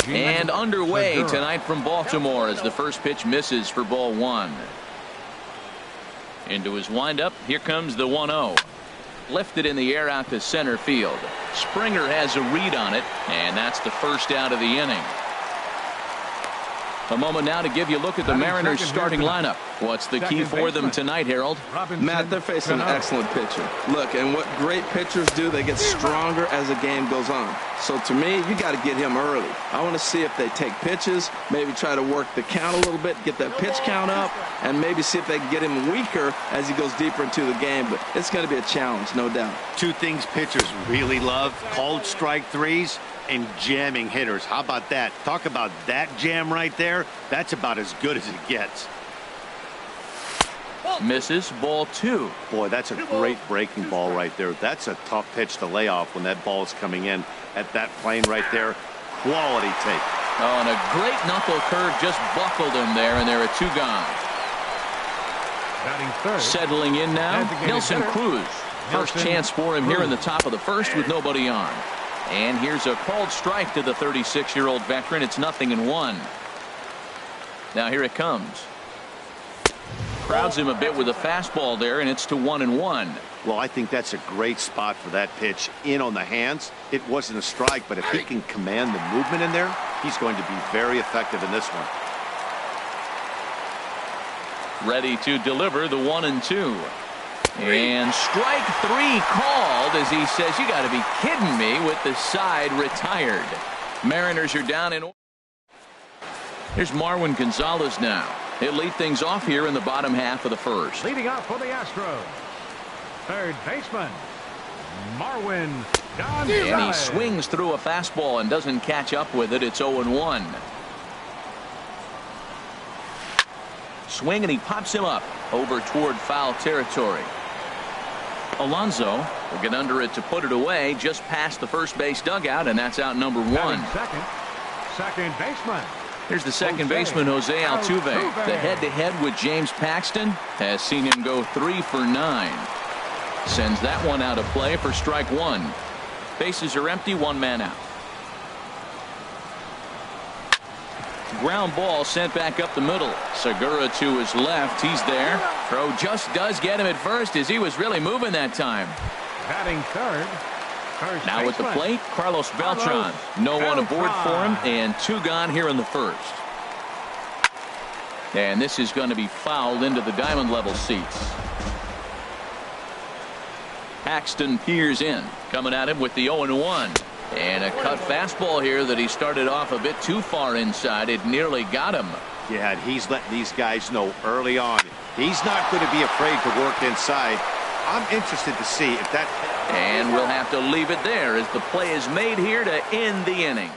And underway tonight from Baltimore as the first pitch misses for ball one. Into his windup. Here comes the 1-0. Lifted in the air out to center field. Springer has a read on it, and that's the first out of the inning. A moment now to give you a look at the Mariners starting lineup. What's the key for them tonight, Harold? Matt, they're facing an excellent pitcher. Look, and what great pitchers do, they get stronger as the game goes on. So to me, you got to get him early. I want to see if they take pitches, maybe try to work the count a little bit, get that pitch count up, and maybe see if they can get him weaker as he goes deeper into the game. But it's going to be a challenge, no doubt. Two things pitchers really love: called strike threes and jamming hitters. How about that? Talk about that jam right there. That's about as good as it gets. Misses, ball two. Boy, that's a great breaking ball right there. That's a tough pitch to lay off when that ball is coming in at that plane right there. Quality take. Oh, and a great knuckle curve just buckled him there, and there are two gone. Settling in now, Nelson Cruz. First chance for him here in the top of the first with nobody on. And here's a called strike to the 36-year-old veteran. It's 0-1. Now here it comes. Crowds him a bit with a fastball there, and it's to 1-1. Well, I think that's a great spot for that pitch. In on the hands. It wasn't a strike, but if he can command the movement in there, he's going to be very effective in this one. Ready to deliver the 1-2. And strike three called as he says, you got to be kidding me, with the side retired. Mariners are down in. Here's Marwin Gonzalez now. He'll lead things off here in the bottom half of the first. Leading off for the Astros, third baseman, Marwin Gonzalez. And he swings through a fastball and doesn't catch up with it. It's 0-1. Swing, and he pops him up over toward foul territory. Alonso will get under it to put it away just past the first base dugout, and that's out number one. Second baseman. Here's the second baseman, Jose Altuve. The head-to-head with James Paxton has seen him go 3 for 9. Sends that one out of play for strike one. Bases are empty, one man out. Ground ball sent back up the middle. Segura to his left. He's there. Throw just does get him at first as he was really moving that time. Batting third. Now at the plate, Carlos Beltran. No one aboard for him, and two gone here in the first. And this is going to be fouled into the diamond level seats. Paxton peers in, coming at him with the 0-1. And a cut fastball here that he started off a bit too far inside. It nearly got him. Yeah, he's letting these guys know early on. He's not going to be afraid to work inside. I'm interested to see if that. And we'll have to leave it there as the play is made here to end the inning.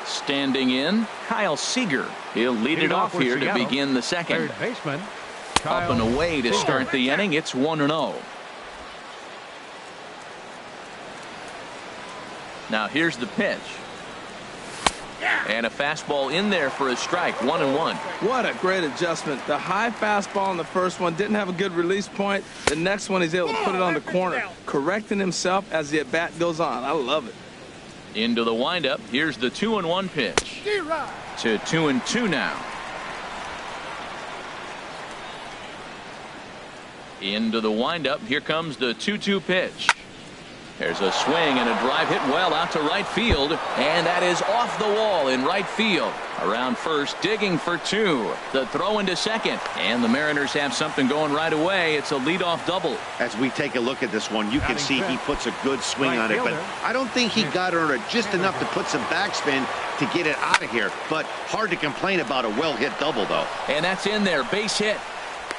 Standing in, Kyle Seager. He'll lead it off here to begin the second. Third baseman, Up and away to start the inning. It's 1-0. Now here's the pitch. And a fastball in there for a strike. 1-1. What a great adjustment. The high fastball in the first one didn't have a good release point. The next one he's able to put it on the corner, correcting himself as the at-bat goes on. I love it. Into the windup. Here's the 2-1 pitch. To 2-2 now. Into the windup. Here comes the 2-2 pitch. There's a swing and a drive hit well out to right field, and that is off the wall in right field. Around first, digging for two. The throw into second, and the Mariners have something going right away. It's a leadoff double. As we take a look at this one, you can see he puts a good swing on it, but I don't think he got under it just enough to put some backspin to get it out of here. But hard to complain about a well-hit double, though. And that's in there, base hit.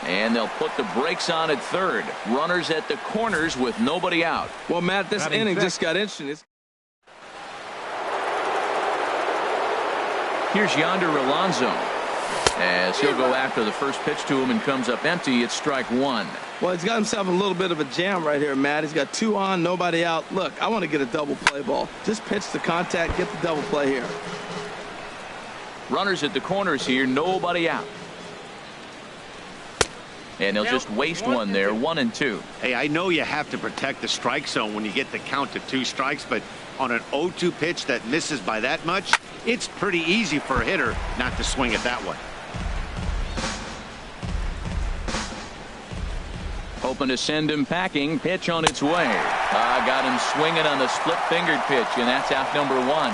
And they'll put the brakes on at third. Runners at the corners with nobody out. Well, Matt, this inning just got interesting. Here's Yonder Alonso. As he'll go after the first pitch to him and comes up empty, it's strike one. Well, he's got himself a little bit of a jam right here, Matt. He's got 2 on, nobody out. Look, I want to get a double play ball. Just pitch the contact, get the double play here. Runners at the corners here, nobody out. And he'll just waste one there, 1-2. Hey, I know you have to protect the strike zone when you get the count to 2 strikes, but on an 0-2 pitch that misses by that much, it's pretty easy for a hitter not to swing it that way. Hoping to send him packing. Pitch on its way. Got him swinging on the split-fingered pitch, and that's out number 1.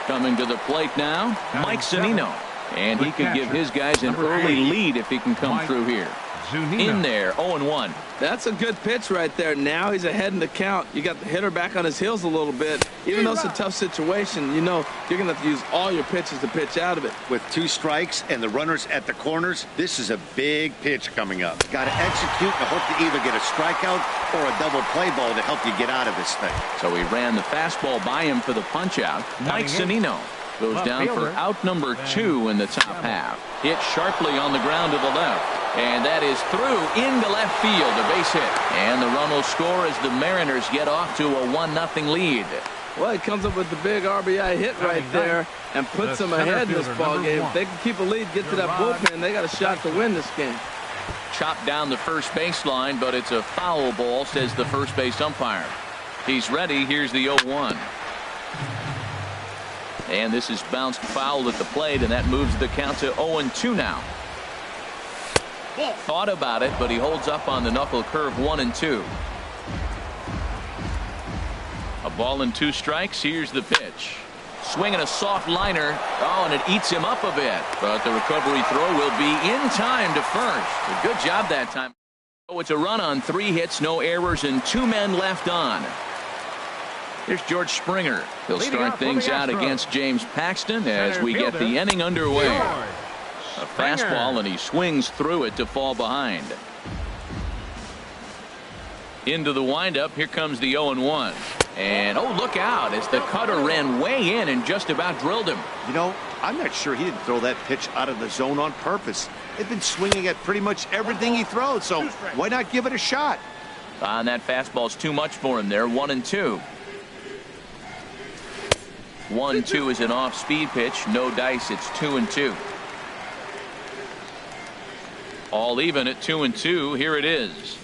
Coming to the plate now, Mike Zunino. And he could give his guys an early lead if he can come through here. In there, 0-1. That's a good pitch right there. Now he's ahead in the count. You got the hitter back on his heels a little bit. Even though it's a tough situation, you know you're going to have to use all your pitches to pitch out of it. With 2 strikes and the runners at the corners, this is a big pitch coming up. Got to execute and hope to either get a strikeout or a double play ball to help you get out of this thing. So he ran the fastball by him for the punch-out. Mike Zunino goes down for out number 2 in the top half. Hit sharply on the ground to the left. And that is through into left field, a base hit. And the run will score as the Mariners get off to a 1-0 lead. Well, he comes up with the big RBI hit right there and puts them ahead in this ball game. If they can keep a lead, get to that bullpen, they got a shot to win this game. Chopped down the first baseline, but it's a foul ball, says the first base umpire. He's ready. Here's the 0-1. And this is bounced foul at the plate, and that moves the count to 0-2 now. Thought about it, but he holds up on the knuckle curve, 1-2. A ball and 2 strikes. Here's the pitch. Swinging a soft liner. Oh, and it eats him up a bit. But the recovery throw will be in time to first. A good job that time. Oh, it's a run on 3 hits, no errors, and 2 men left on. Here's George Springer. He'll start things out against James Paxton as we get the inning underway. A fastball, and he swings through it to fall behind. Into the windup. Here comes the 0-1. And, oh, look out as the cutter ran way in and just about drilled him. You know, I'm not sure he didn't throw that pitch out of the zone on purpose. They've been swinging at pretty much everything he throws, so why not give it a shot? And that fastball's too much for him there, 1-2. 1-2 is an off-speed pitch. No dice. It's 2-2. All even at 2-2. Here it is.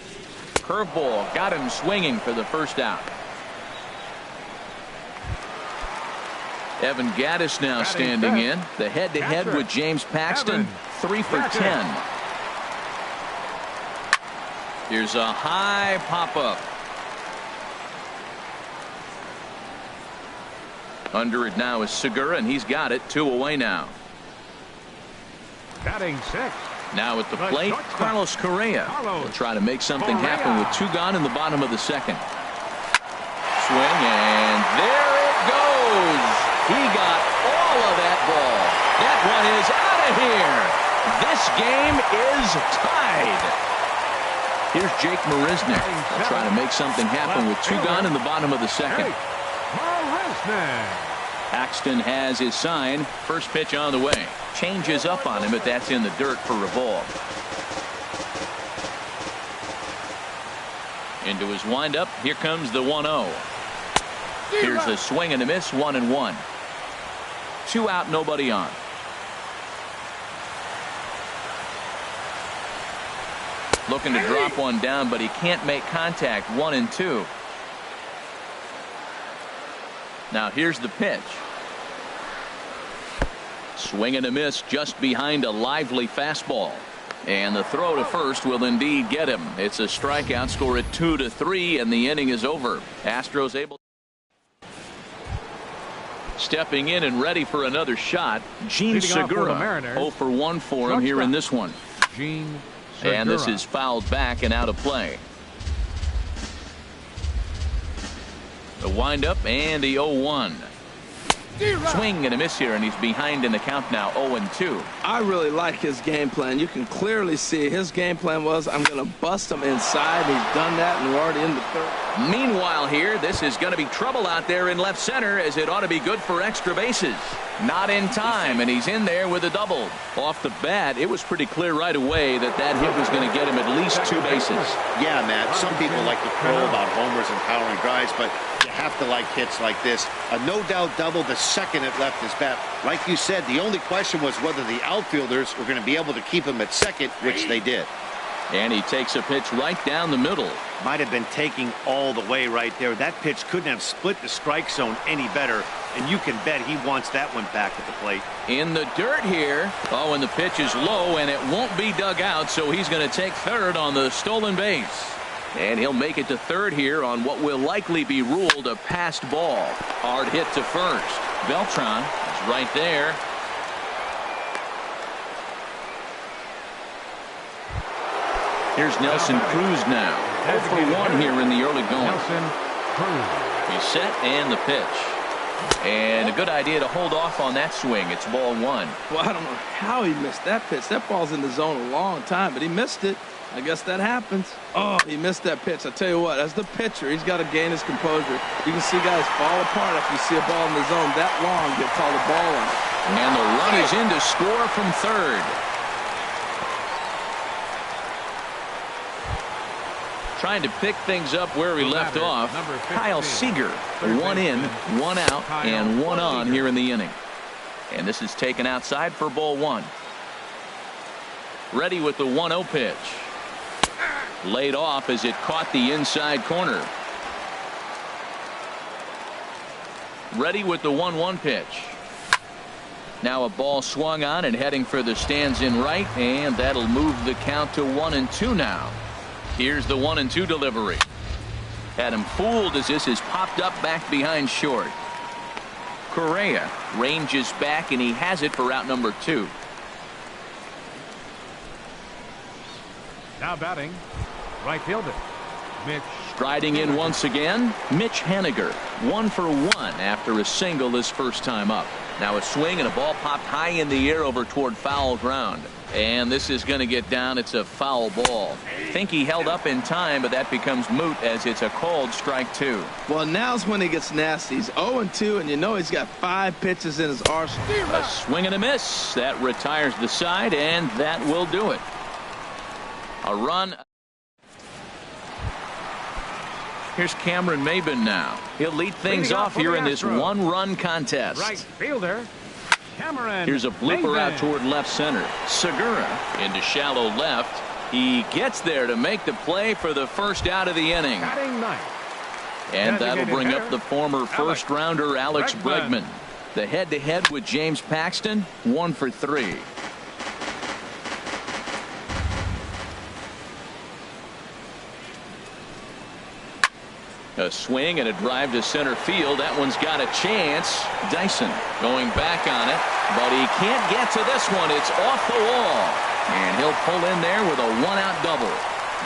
Curveball got him swinging for the first out. Evan Gattis now standing in. The head-to-head with James Paxton. 3 for 10. Here's a high pop-up. Under it now is Segura, and he's got it. 2 away now. Batting 6. Now at the plate, Carlos Correa will try to make something happen with 2 gone in the bottom of the second. Swing, and there it goes. He got all of that ball. That one is out of here. This game is tied. Here's Jake Marisnick. He'll try to make something happen with 2 gone in the bottom of the second. Paxton has his sign. First pitch on the way. Changes up on him, but that's in the dirt for a ball. Into his windup. Here comes the 1-0. Here's a swing and a miss. 1-1. 2 out, nobody on. Looking to drop one down, but he can't make contact. 1-2. Now here's the pitch. Swing and a miss just behind a lively fastball. And the throw to first will indeed get him. It's a strikeout. Score at 2-3, and the inning is over. Astros able. Stepping in and ready for another shot, Gene Segura. 0 for 1 for him here in this one. And this is fouled back and out of play. The windup and the 0-1. Swing and a miss here, and he's behind in the count now, 0-2. I really like his game plan. You can clearly see his game plan was, I'm going to bust him inside. He's done that, and we're already in the third. Meanwhile here, this is going to be trouble out there in left center, as it ought to be good for extra bases. Not in time, and he's in there with a double. Off the bat, it was pretty clear right away that that hit was going to get him at least 2 bases. Yeah, Matt, some people like to crow about homers and powering drives, but you have to like hits like this. A no-doubt double the second it left his bat. Like you said, the only question was whether the outfielders were going to be able to keep him at second, which they did. And he takes a pitch right down the middle. Might have been taking all the way right there. That pitch couldn't have split the strike zone any better, and you can bet he wants that one back at the plate. In the dirt here. Oh, and the pitch is low, and it won't be dug out, so he's going to take third on the stolen base. And he'll make it to third here on what will likely be ruled a passed ball. Hard hit to first. Beltran is right there. Here's Nelson Cruz now. 0 for 1 here in the early going. He's set and the pitch. And a good idea to hold off on that swing. It's ball 1. Well, I don't know how he missed that pitch. That ball's in the zone a long time, but he missed it. I guess that happens. Oh, he missed that pitch. I tell you what, as the pitcher, he's got to gain his composure. You can see guys fall apart after you see a ball in the zone that long, get called a ball on it. And the run is in to score from third. Trying to pick things up where he left off. Kyle Seager, 1 in, 1 out, and 1 on here in the inning. And this is taken outside for ball 1. Ready with the 1-0 pitch. Laid off as it caught the inside corner. Ready with the 1-1 pitch. Now a ball swung on and heading for the stands in right, and that'll move the count to 1-2 now. Here's the 1-2 delivery. Had him fooled as this is popped up back behind short. Correa ranges back, and he has it for out number 2. Now batting, right fielder, Mitch. Striding in once again, Mitch Haniger. 1 for 1 after a single his first time up. Now a swing and a ball popped high in the air over toward foul ground. And this is going to get down. It's a foul ball. Think he held up in time, but that becomes moot as it's a called strike 2. Well, now's when he gets nasty. He's 0-2, and you know he's got 5 pitches in his arsenal. A swing and a miss. That retires the side, and that will do it. A run. Here's Cameron Maben now. He'll lead things off here in this 1-run contest. Right fielder, Cameron. Here's a blooper Maben. out toward left center. Segura into shallow left. He gets there to make the play for the first out of the inning. Batting ninth. And that'll Designated bring up hitter, the former first-rounder Alex Bregman. The head-to-head with James Paxton, 1 for 3. A swing and a drive to center field. That one's got a chance. Dyson going back on it, but he can't get to this one. It's off the wall, and he'll pull in there with a 1-out double.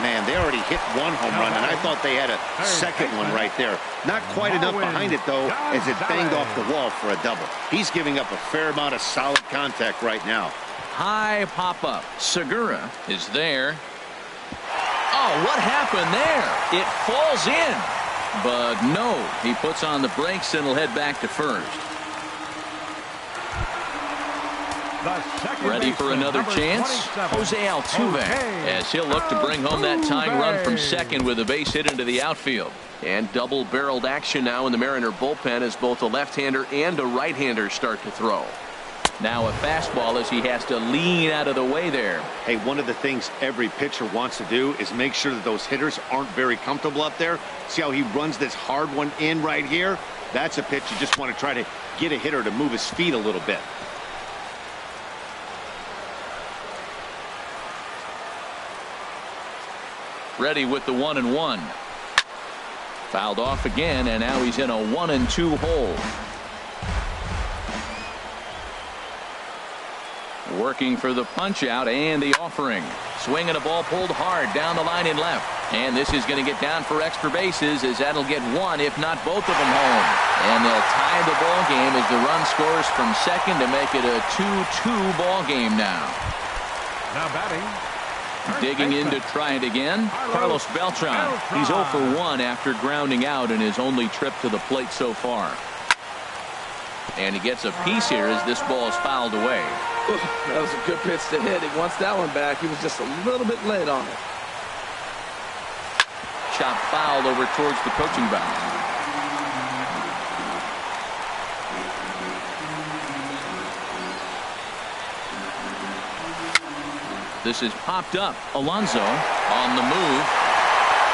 Man, they already hit 1 home run, and I thought they had a second one right there. Not quite enough behind it, though, as it banged off the wall for a double. He's giving up a fair amount of solid contact right now. High pop-up. Segura is there. Oh, what happened there? It falls in. But no, he puts on the brakes and will head back to first. Ready for another chance? Jose Altuve, as he'll look to bring home that tying run from second with a base hit into the outfield. And double-barreled action now in the Mariner bullpen as both a left-hander and a right-hander start to throw. Now a fastball as he has to lean out of the way there. Hey, one of the things every pitcher wants to do is make sure that those hitters aren't very comfortable up there. See how he runs this hard one in right here? That's a pitch you just want to try to get a hitter to move his feet a little bit. Ready with the 1-1. Fouled off again, and now he's in a 1-2 hole. Working for the punch out and the offering. Swinging a ball pulled hard down the line in left. And this is going to get down for extra bases, as that'll get one, if not both of them home. And they'll tie the ball game as the run scores from second to make it a 2-2 ball game now. Now batting. Digging in to try it again, Carlos Beltran. He's 0 for 1 after grounding out in his only trip to the plate so far. And he gets a piece here as this ball is fouled away. Ooh, that was a good pitch to hit. He wants that one back. He was just a little bit late on it. Chop fouled over towards the coaching box. This is popped up. Alonso on the move.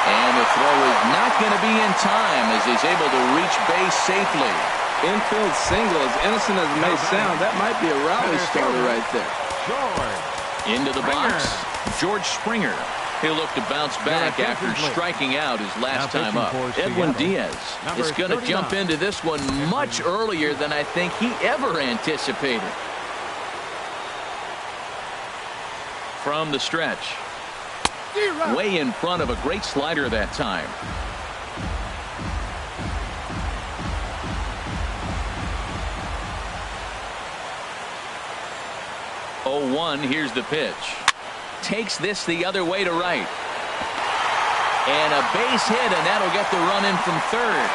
And the throw is not going to be in time as he's able to reach base safely. Infield single, as innocent as it may sound, that might be a rally starter right there. Into the box, George Springer. He'll look to bounce back after striking out his last time up. Edwin Diaz is going to jump into this one much earlier than I think he ever anticipated. From the stretch. Way in front of a great slider that time. 0-1. Here's the pitch. Takes this the other way to right. And a base hit, and that'll get the run in from third.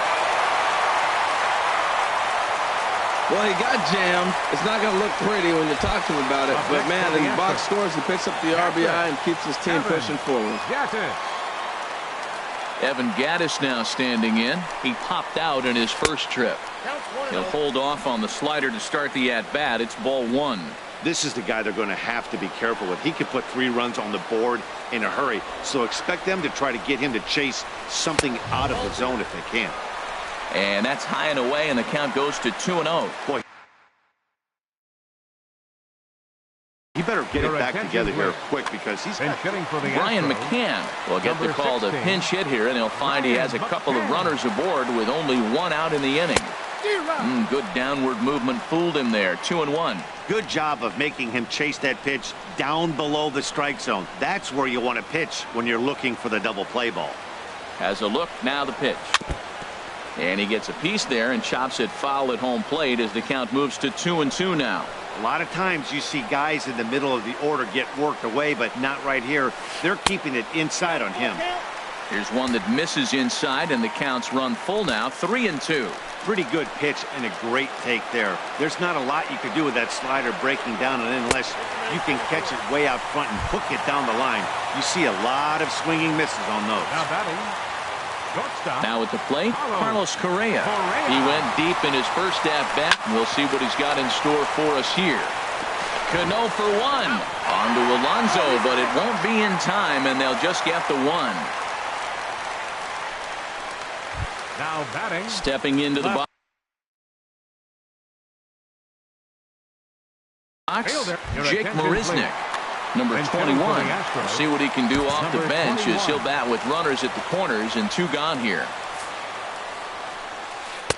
Well, he got jammed. It's not going to look pretty when you talk to him about it. But, man, in the box scores, he picks up the RBI and keeps his team pushing forward. Evan Gattis now standing in. He popped out in his first trip. He'll hold off on the slider to start the at-bat. It's ball one. This is the guy they're going to have to be careful with. He can put 3 runs on the board in a hurry, so expect them to try to get him to chase something out of the zone if they can. And that's high and away, and the count goes to 2-0. Boy, he better get it back together here quick because he's got... Brian McCann will get the call to pinch hit here, and he'll find he has a couple of runners aboard with only 1 out in the inning. Good downward movement fooled him there. 2-1. Good job of making him chase that pitch down below the strike zone. That's where you want to pitch when you're looking for the double play ball. Has a look, now the pitch. And he gets a piece there and chops it foul at home plate as the count moves to 2-2 now. A lot of times you see guys in the middle of the order get worked away, but not right here. They're keeping it inside on him. Here's one that misses inside, and the counts run full now. 3-2. Pretty good pitch and a great take there. There's not a lot you could do with that slider breaking down, and unless you can catch it way out front and hook it down the line, you see a lot of swinging misses on those. Now at the plate, Carlos Correa. He went deep in his first at-bat, and we'll see what he's got in store for us here. Cano for 1. On to Alonso, but it won't be in time, and they'll just get the 1. Now batting. Stepping into the box. Jake Marisnik, number 21. We'll see what he can do off the bench as he'll bat with runners at the corners and 2 gone here.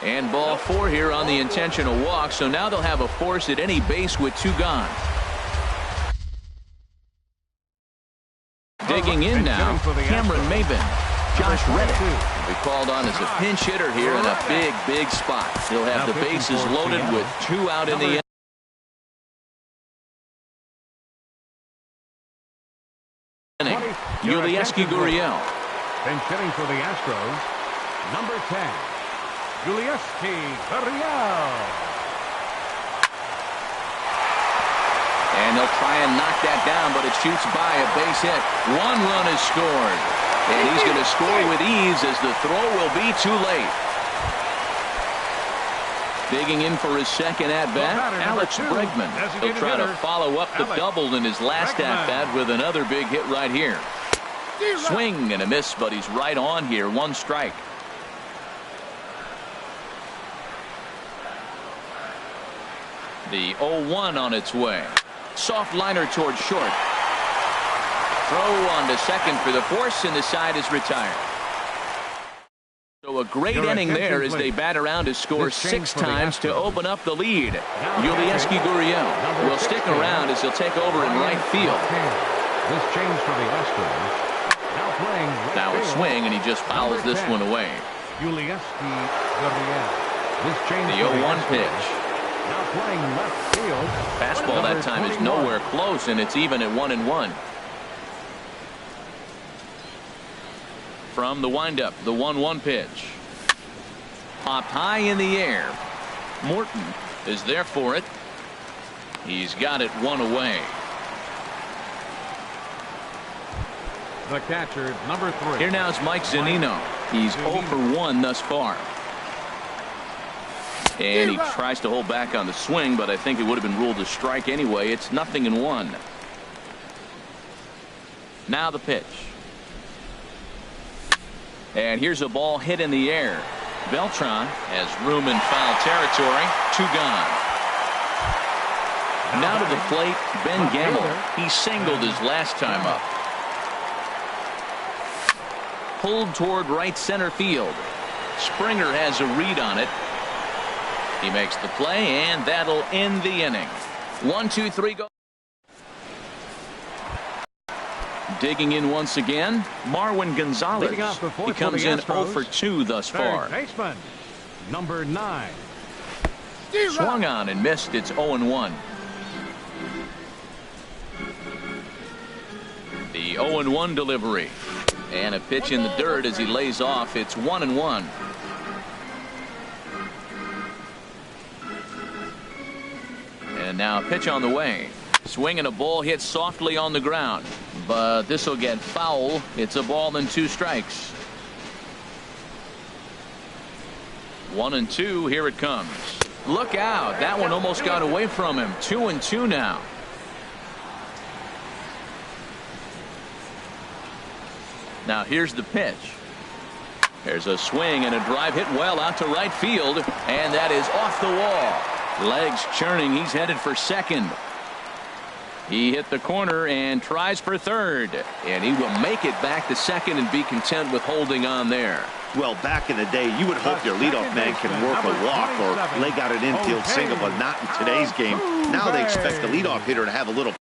And ball 4 here on the intentional walk, so now they'll have a force at any base with 2 gone. Digging in now, Cameron Maybin. Josh Reddick will be called on as a pinch hitter here in a big spot. He'll have the bases loaded with 2 out in the inning. Yulieski Gurriel. Pinch hitting for the Astros, number 10, Yulieski Gurriel. And they'll try and knock that down, but it shoots by a base hit. 1 run is scored. And he's going to score with ease as the throw will be too late. Digging in for his second at-bat, Alex Bregman. He'll try to follow up the double in his last at-bat with another big hit right here. Swing and a miss, but he's right on here. 1 strike. The 0-1 on its way. Soft liner towards short. Throw on to second for the force, and the side is retired. So So a great inning there as they bat around to score 6 times to open up the lead. Yulieski Gurriel will stick around as he'll take over in right field. This change for the Astros. Now a swing, and he just fouls this one away. Yulieski Gurriel. This change The 0-1 pitch. Now playing left field. Fastball that time is nowhere close, and it's even at 1-1. From the windup, the 1-1 pitch. Popped high in the air. Morton is there for it. He's got it 1 away. The catcher, number 3. Here now is Mike Zunino. He's 0 for 1 thus far. And he tries to hold back on the swing, but I think it would have been ruled a strike anyway. It's 0-1. Now the pitch. And here's a ball hit in the air. Beltran has room in foul territory. 2 gone. Now to the plate, Ben Gamble. He singled his last time up. Pulled toward right center field. Springer has a read on it. He makes the play, and that'll end the inning. 1, 2, 3, go. Digging in once again, Marwin Gonzalez. He comes in 0 for 2 thus far. Baseman, number 9. Swung on and missed. It's 0-1. The 0-1 delivery. And a pitch in the dirt as he lays off. It's 1-1. And now a pitch on the way. Swing and a ball hit softly on the ground. But this will get foul. It's a ball and 2 strikes. 1-2. Here it comes. Look out. That one almost got away from him. 2-2 now. Now here's the pitch. There's a swing and a drive hit well out to right field. And that is off the wall. Legs churning. He's headed for second. He hit the corner and tries for third. And he will make it back to second and be content with holding on there. Well, back in the day, you would hope your leadoff man can work a walk or leg out an infield single, but not in today's game. Now they expect the leadoff hitter to have a little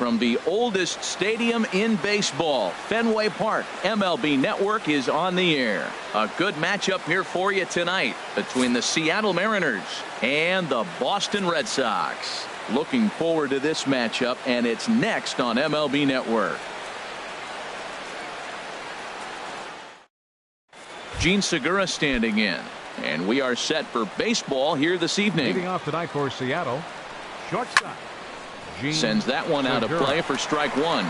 from the oldest stadium in baseball, Fenway Park. MLB Network is on the air. A good matchup here for you tonight between the Seattle Mariners and the Boston Red Sox. Looking forward to this matchup, and it's next on MLB Network. Gene Segura standing in, and we are set for baseball here this evening. Leading off tonight for Seattle, shortstop Gene sends that one out of play for strike one.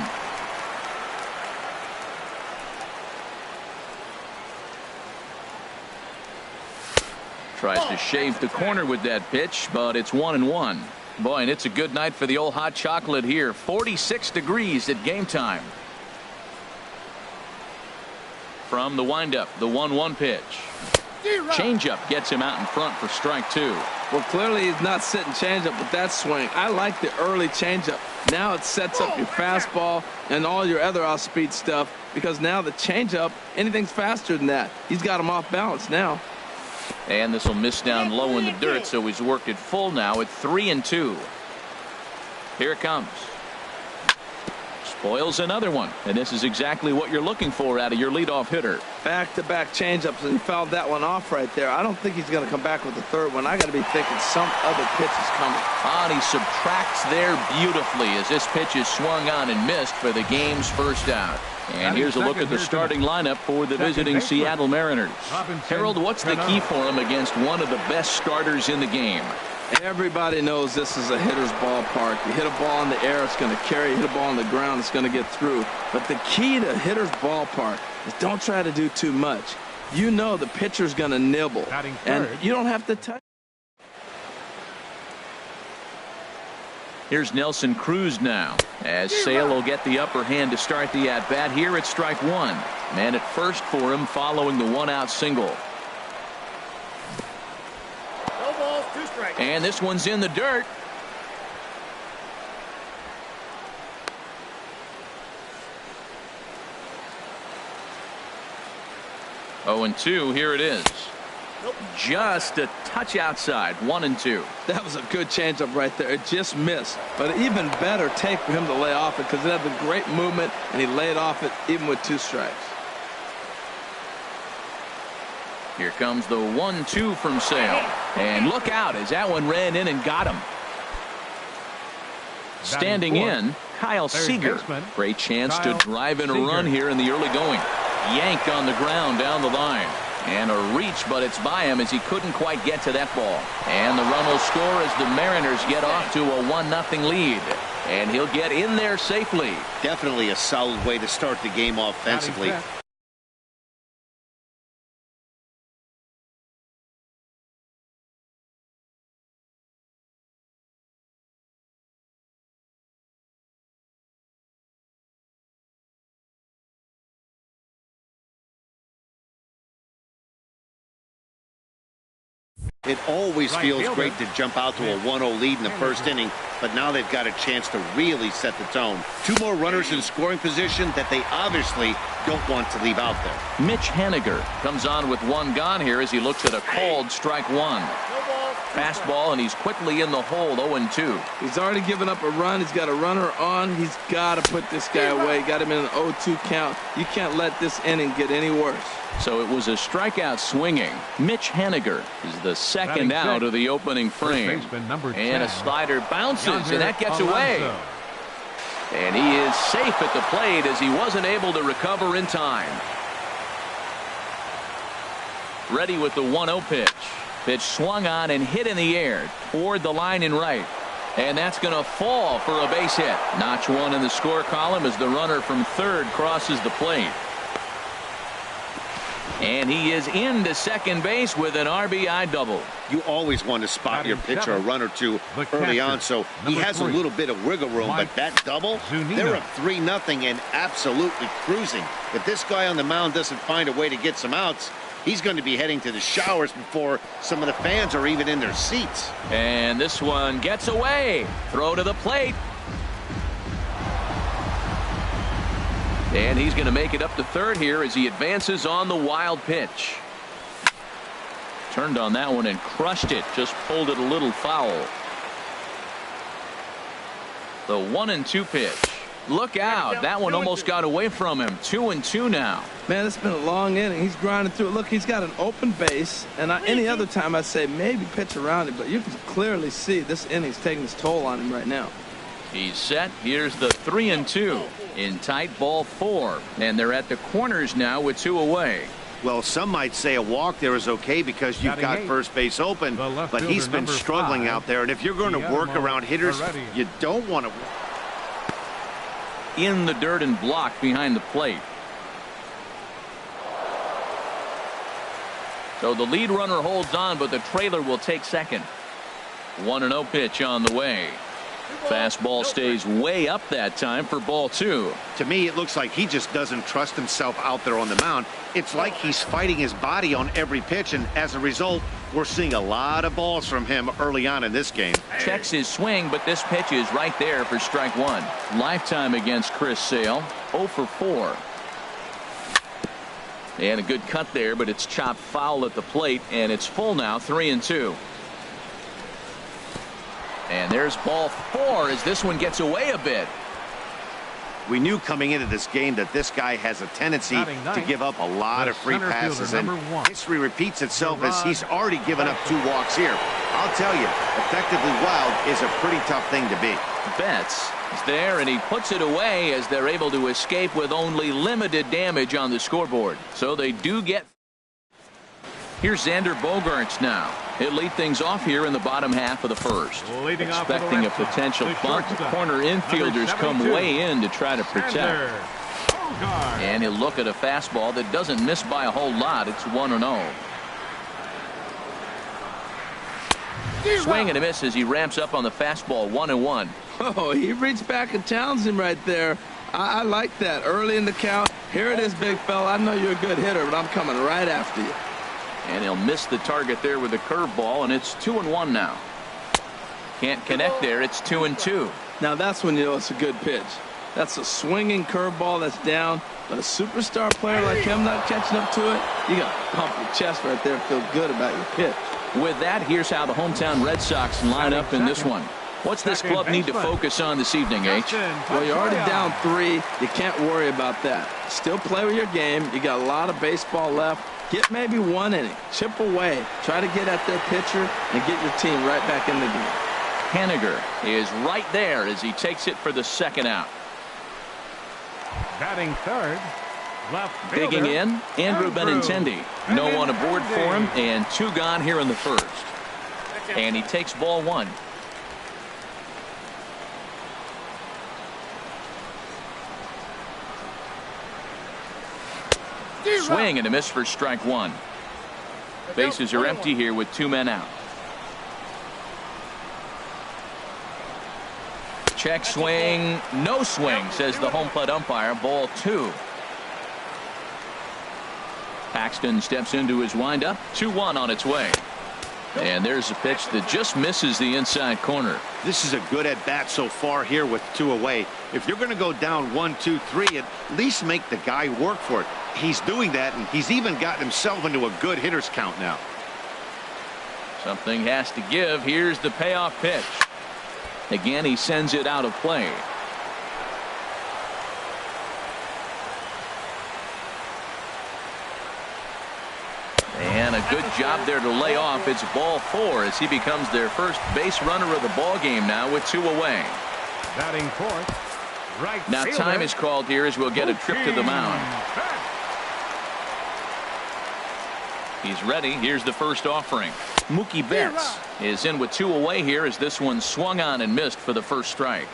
Tries to shave the corner with that pitch, but it's 1-1. Boy, and it's a good night for the old hot chocolate here. 46 degrees at game time. From the windup, the 1-1 pitch. Changeup gets him out in front for strike two. Well, clearly he's not sitting changeup with that swing. I like the early changeup. Now it sets up your fastball and all your other off-speed stuff, because now the changeup, anything's faster than that. He's got him off balance now. And this will miss down low in the dirt, so he's worked it full now at 3-2. Here it comes. Spoils another one, and this is exactly what you're looking for out of your leadoff hitter. Back-to-back changeups, and he fouled that one off right there. I don't think he's going to come back with the third one. I got to be thinking some other pitch is coming. And he subtracts there beautifully as this pitch is swung on and missed for the game's first out. And here's a look at the starting lineup for the visiting Seattle Mariners. Harold, what's the key for him against one of the best starters in the game? Everybody knows this is a hitter's ballpark. You hit a ball in the air, it's going to carry. You hit a ball on the ground, it's going to get through. But the key to hitter's ballpark is don't try to do too much. You know the pitcher's going to nibble, and you don't have to touch. Here's Nelson Cruz now, as Sale will get the upper hand to start the at-bat here at strike one. Man at first for him following the one-out single. And this one's in the dirt. Oh, and 2, here it is. Just a touch outside, 1-2. That was a good changeup right there. It just missed. But an even better take for him to lay off it, because it had the great movement, and he laid off it even with 2 strikes. Here comes the 1-2 from Sale. And look out as that one ran in and got him. Standing in, Kyle Seager. Great chance to drive in a run here in the early going. Yanked on the ground down the line. And a reach, but it's by him as he couldn't quite get to that ball. And the run will score as the Mariners get off to a 1-0 lead. And he'll get in there safely. Definitely a solid way to start the game offensively. It always feels great to jump out to a 1-0 lead in the first inning, but now they've got a chance to really set the tone. 2 more runners in scoring position that they obviously don't want to leave out there. Mitch Haniger comes on with 1 gone here as he looks at a called strike 1. Fastball, and he's quickly in the hole, 0-2. He's already given up a run. He's got a runner on. He's got to put this guy away. Got him in an 0-2 count. You can't let this inning get any worse. So it was a strikeout swinging. Mitch Haniger is the second out of the opening frame. And a slider bounces, and that gets away. And he is safe at the plate as he wasn't able to recover in time. Ready with the 1-0 pitch. Pitch swung on and hit in the air toward the line in right. And that's going to fall for a base hit. Notch 1 in the score column as the runner from third crosses the plate. And he is into second base with an RBI double. You always want to spot your pitcher a run or 2 early on, so he has a little bit of wiggle room, but that double, they're up 3-0 and absolutely cruising. If this guy on the mound doesn't find a way to get some outs, he's going to be heading to the showers before some of the fans are even in their seats. And this one gets away. Throw to the plate. And he's going to make it up to third here as he advances on the wild pitch. Turned on that one and crushed it. Just pulled it a little foul. The 1-2 pitch. Look out. That one almost got away from him. 2-2 now. Man, it's been a long inning. He's grinding through it. Look, he's got an open base. And any other time I'd say maybe pitch around it. But you can clearly see this inning's taking its toll on him right now. He's set. Here's the 3-2 in tight ball 4. And they're at the corners now with 2 away. Well, some might say a walk there is okay because you've got first base open, but he's been struggling out there. And if you're going to work around hitters, you don't want to. In the dirt and blocked behind the plate. So the lead runner holds on, but the trailer will take second. 1-0 pitch on the way. Fastball stays way up that time for ball 2. To me, it looks like he just doesn't trust himself out there on the mound. It's like he's fighting his body on every pitch, and as a result, we're seeing a lot of balls from him early on in this game. Checks his swing, but this pitch is right there for strike 1. Lifetime against Chris Sale, 0 for 4. And a good cut there, but it's chopped foul at the plate, and it's full now, 3-2. And there's ball 4 as this one gets away a bit. We knew coming into this game that this guy has a tendency to give up a lot of free passes, and history repeats itself as he's already given up 2 walks here. I'll tell you, effectively wild is a pretty tough thing to be. Betts is there, and he puts it away as they're able to escape with only limited damage on the scoreboard. So they do get. Here's Xander Bogaerts now. He'll lead things off here in the bottom half of the first. Expecting a potential bunt. The corner infielders come way in to try to protect. And he'll look at a fastball that doesn't miss by a whole lot. It's 1-0. Swing and a miss as he ramps up on the fastball. 1-1. Oh, he reached back and challenged him right there. I like that early in the count. Here it is, big fella. I know you're a good hitter, but I'm coming right after you. And he'll miss the target there with a curveball, and it's 2-1 now. Can't connect there. It's 2-2. Now that's when you know it's a good pitch. That's a swinging curveball that's down, but a superstar player like him not catching up to it, you got to pump your chest right there and feel good about your pitch. With that, here's how the hometown Red Sox line up in this one. What's this club need to focus on this evening, H? Well, you're already down 3. You can't worry about that. Still play with your game. You got a lot of baseball left. Get maybe 1 inning. Chip away. Try to get at their pitcher and get your team right back in the game. Haniger is right there as he takes it for the second out. Batting third. Left digging in, Andrew Benintendi. No one aboard for him, and 2 gone here in the first. And he takes ball 1. Swing and a miss for strike 1. Bases are empty here with 2 men out. Check swing, no swing, says the home plate umpire. Ball 2. Paxton steps into his windup. 2-1 on its way. And there's a pitch that just misses the inside corner. This is a good at bat so far here with 2 away. If you're going to go down 1, 2, 3, at least make the guy work for it. He's doing that, and he's even gotten himself into a good hitter's count now. Something has to give. Here's the payoff pitch. Again, he sends it out of play. And a good job there to lay off. It's ball 4 as he becomes their first base runner of the ball game now with 2 away. Batting fourth, right now fielder. Time is called here as we'll get a trip to the mound. He's ready. Here's the first offering. Mookie Betts is in with 2 away here as this one swung on and missed for the first strike.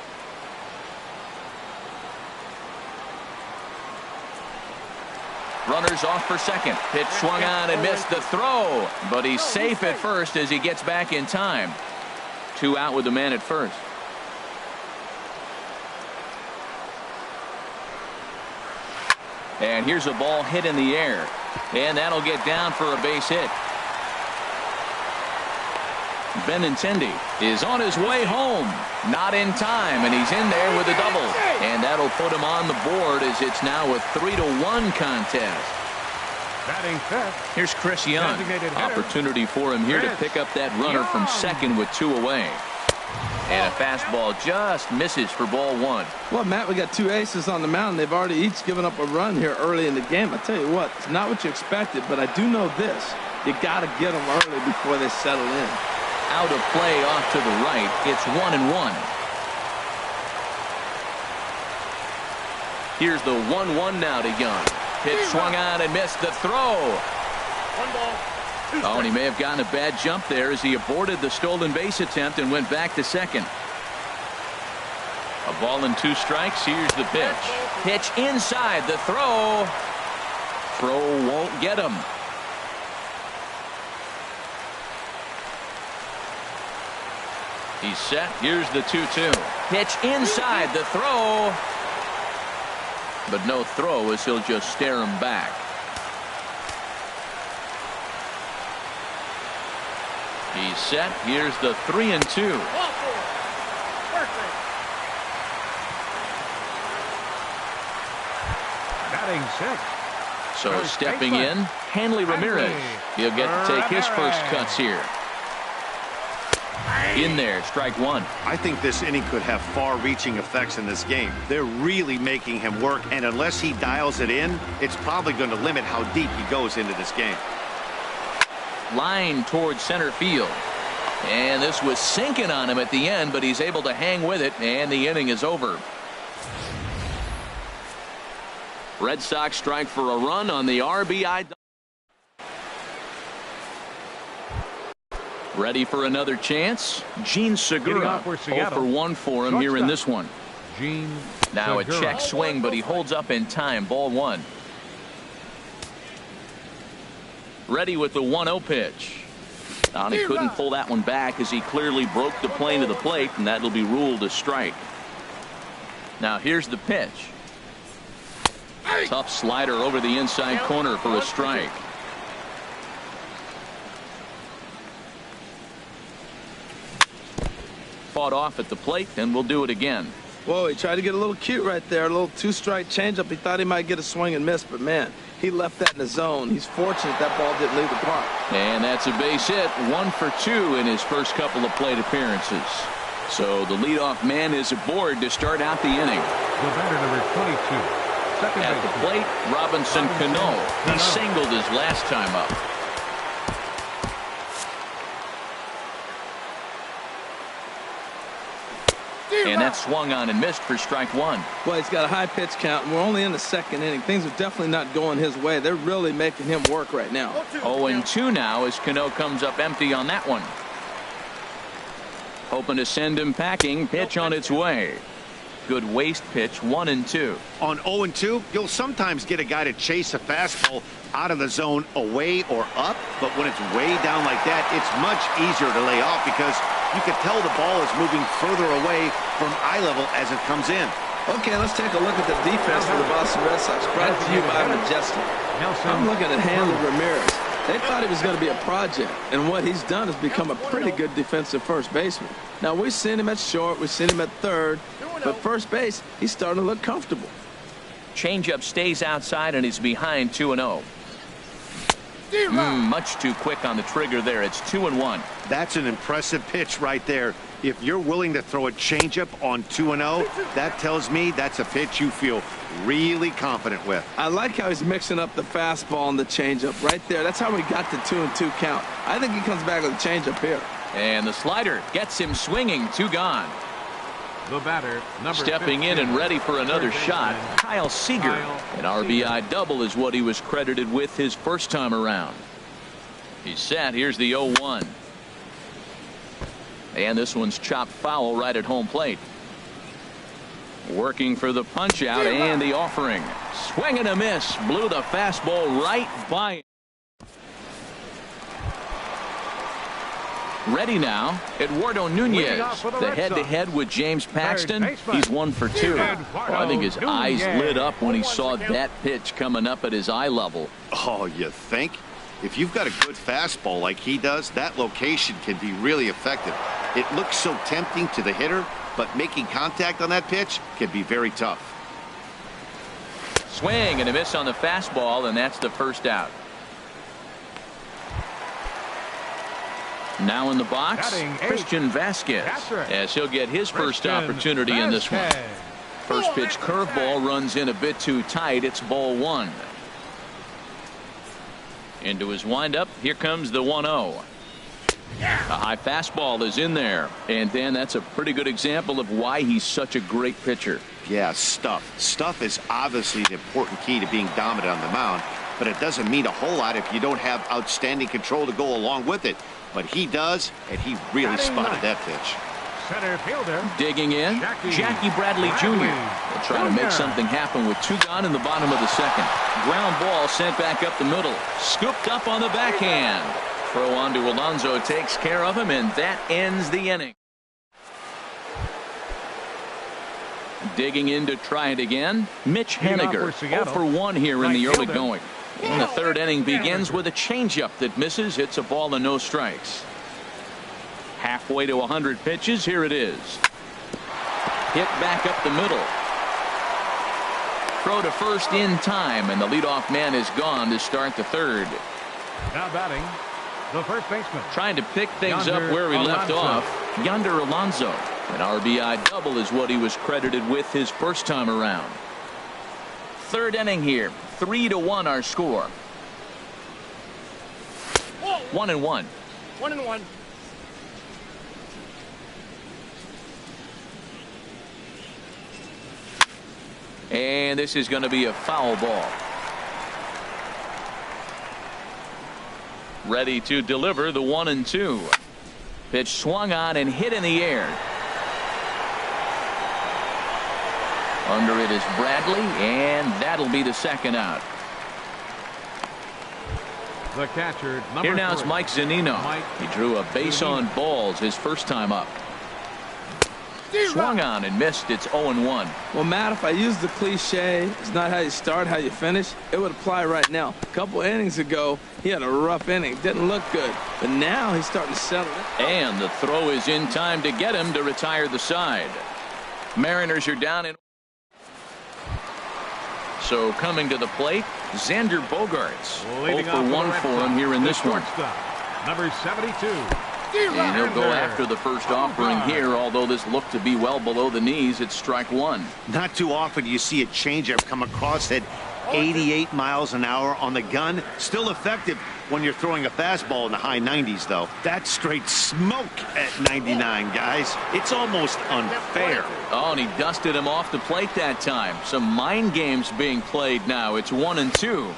Runners off for second. Pitch swung on and missed the throw, but he's safe at first as he gets back in time. 2 out with the man at first. And here's a ball hit in the air, and that'll get down for a base hit. Benintendi is on his way home. Not in time, and he's in there with a double. And that'll put him on the board as it's now a 3-1 contest. Batting fifth. Here's Chris Young. Opportunity for him here to pick up that runner from second with 2 away. And a fastball just misses for ball one. Well, Matt, we got two aces on the mound. They've already each given up a run here early in the game. I tell you what, it's not what you expected, but I do know this. You got to get them early before they settle in. Out of play off to the right. It's 1-1. Here's the 1-1 now to Young. Pitch swung on and missed the throw. Oh, and he may have gotten a bad jump there as he aborted the stolen base attempt and went back to second. A ball and 2 strikes. Here's the pitch. Pitch inside the throw. Throw won't get him. He's set. Here's the 2-2. Pitch inside the throw. But no throw as he'll just stare him back. He's set. Here's the 3-2. Batting six. So stepping in, Hanley Ramirez. He'll get to take his first cuts here. In there, strike one. I think this inning could have far-reaching effects in this game. They're really making him work, and unless he dials it in, it's probably going to limit how deep he goes into this game. Line towards center field. And this was sinking on him at the end, but he's able to hang with it, and the inning is over. Red Sox strike for a run on the RBI. Ready for another chance? Gene Segura. 0 for 1 for him here in this one. Now a check swing, but he holds up in time. Ball one. Ready with the 1-0 pitch. And he couldn't pull that one back as he clearly broke the plane to the plate, and that'll be ruled a strike. Now here's the pitch. Tough slider over the inside corner for a strike. Fought off at the plate, and we'll do it again. Whoa, he tried to get a little cute right there. A little 2-strike changeup. He thought he might get a swing and miss, but man, he left that in the zone. He's fortunate that ball didn't leave the park. And that's a base hit. 1 for 2 in his first couple of plate appearances. So the leadoff man is aboard to start out the inning. The batter, number 22. Second at the plate, Robinson Cano. He singled his last time up. And that swung on and missed for strike one. Well, he's got a high pitch count, and we're only in the second inning. Things are definitely not going his way. They're really making him work right now. 0-2 now as Cano comes up empty on that one. Hoping to send him packing. Pitch on its way. Good waste pitch. 1-2. On 0-2, you'll sometimes get a guy to chase a fastball out of the zone away or up, but when it's way down like that, it's much easier to lay off because you can tell the ball is moving further away from eye level as it comes in. Okay, let's take a look at the defense for the Boston Red Sox. Brought to you by Majestic. I'm looking at Hanley Ramirez. They thought he was going to be a project, and what he's done is become a pretty good defensive first baseman. Now, we've seen him at short, we've seen him at third, but first base, he's starting to look comfortable. Changeup stays outside, and he's behind 2-0. Much too quick on the trigger there. It's 2-1. That's an impressive pitch right there. If you're willing to throw a changeup on 2-0, that tells me that's a pitch you feel really confident with. I like how he's mixing up the fastball and the changeup right there. That's how we got the 2-2 count. I think he comes back with a changeup here. And the slider gets him swinging. 2 gone. The batter, number stepping 15, in and ready for another shot, Kyle Seager. An RBI double is what he was credited with his first time around. He's set. Here's the 0-1. And this one's chopped foul right at home plate. Working for the punch out and the offering. Swing and a miss. Blew the fastball right by him. Ready now, Eduardo Nunez. The head-to-head with James Paxton. He's 1 for 2. Well, I think his eyes lit up when he saw that pitch coming up at his eye level. Oh, you think? If you've got a good fastball like he does, that location can be really effective. It looks so tempting to the hitter, but making contact on that pitch can be very tough. Swing and a miss on the fastball, and that's the first out. Now in the box, Batting eighth, Christian Vasquez, Patrick. as he'll get his first Christian opportunity in this one. Vasquez. First pitch curveball runs in a bit too tight. It's ball one. Into his windup. Here comes the 1-0. A high fastball is in there. And Dan, that's a pretty good example of why he's such a great pitcher. Yeah, stuff. Stuff is obviously the important key to being dominant on the mound, but it doesn't mean a whole lot if you don't have outstanding control to go along with it. But he does, and he really spotted that pitch. Center fielder. Digging in, Jackie Bradley Jr. will try to make something happen with two gone in the bottom of the second. Ground ball sent back up the middle. Scooped up on the backhand. Throw on to Alonso takes care of him, and that ends the inning. Digging in to try it again, Mitch Haniger, 0 for 1 here in the early going. And the third inning begins with a changeup that misses. Hits a ball and no strikes. Halfway to 100 pitches. Here it is. Hit back up the middle. Throw to first in time, and the leadoff man is gone to start the third. Now batting, the first baseman. Trying to pick things up where we left off. Yonder Alonso. An RBI double is what he was credited with his first time around. Third inning here. 3-1 our score. 1-1. 1-1. And this is going to be a foul ball. Ready to deliver the 1-2. Pitch swung on and hit in the air. Under it is Bradley, and that'll be the second out. The catcher, Here now is Mike Zunino. Mike He drew a base on balls his first time up. Swung on and missed. It's 0-1. Well, Matt, if I use the cliche, it's not how you start, how you finish, it would apply right now. A couple innings ago, he had a rough inning. Didn't look good. But now he's starting to settle in. And the throw is in time to get him to retire the side. Mariners are down in. So coming to the plate, Xander Bogaerts. 0 for 1 for him here in this one. Number 72. And he'll go after the first offering here, although this looked to be well below the knees. It's strike one. Not too often do you see a changeup come across at 88 miles an hour on the gun. Still effective when you're throwing a fastball in the high 90s, though. That's straight smoke at 99, guys. It's almost unfair. Oh, and he dusted him off the plate that time. Some mind games being played now. It's 1-2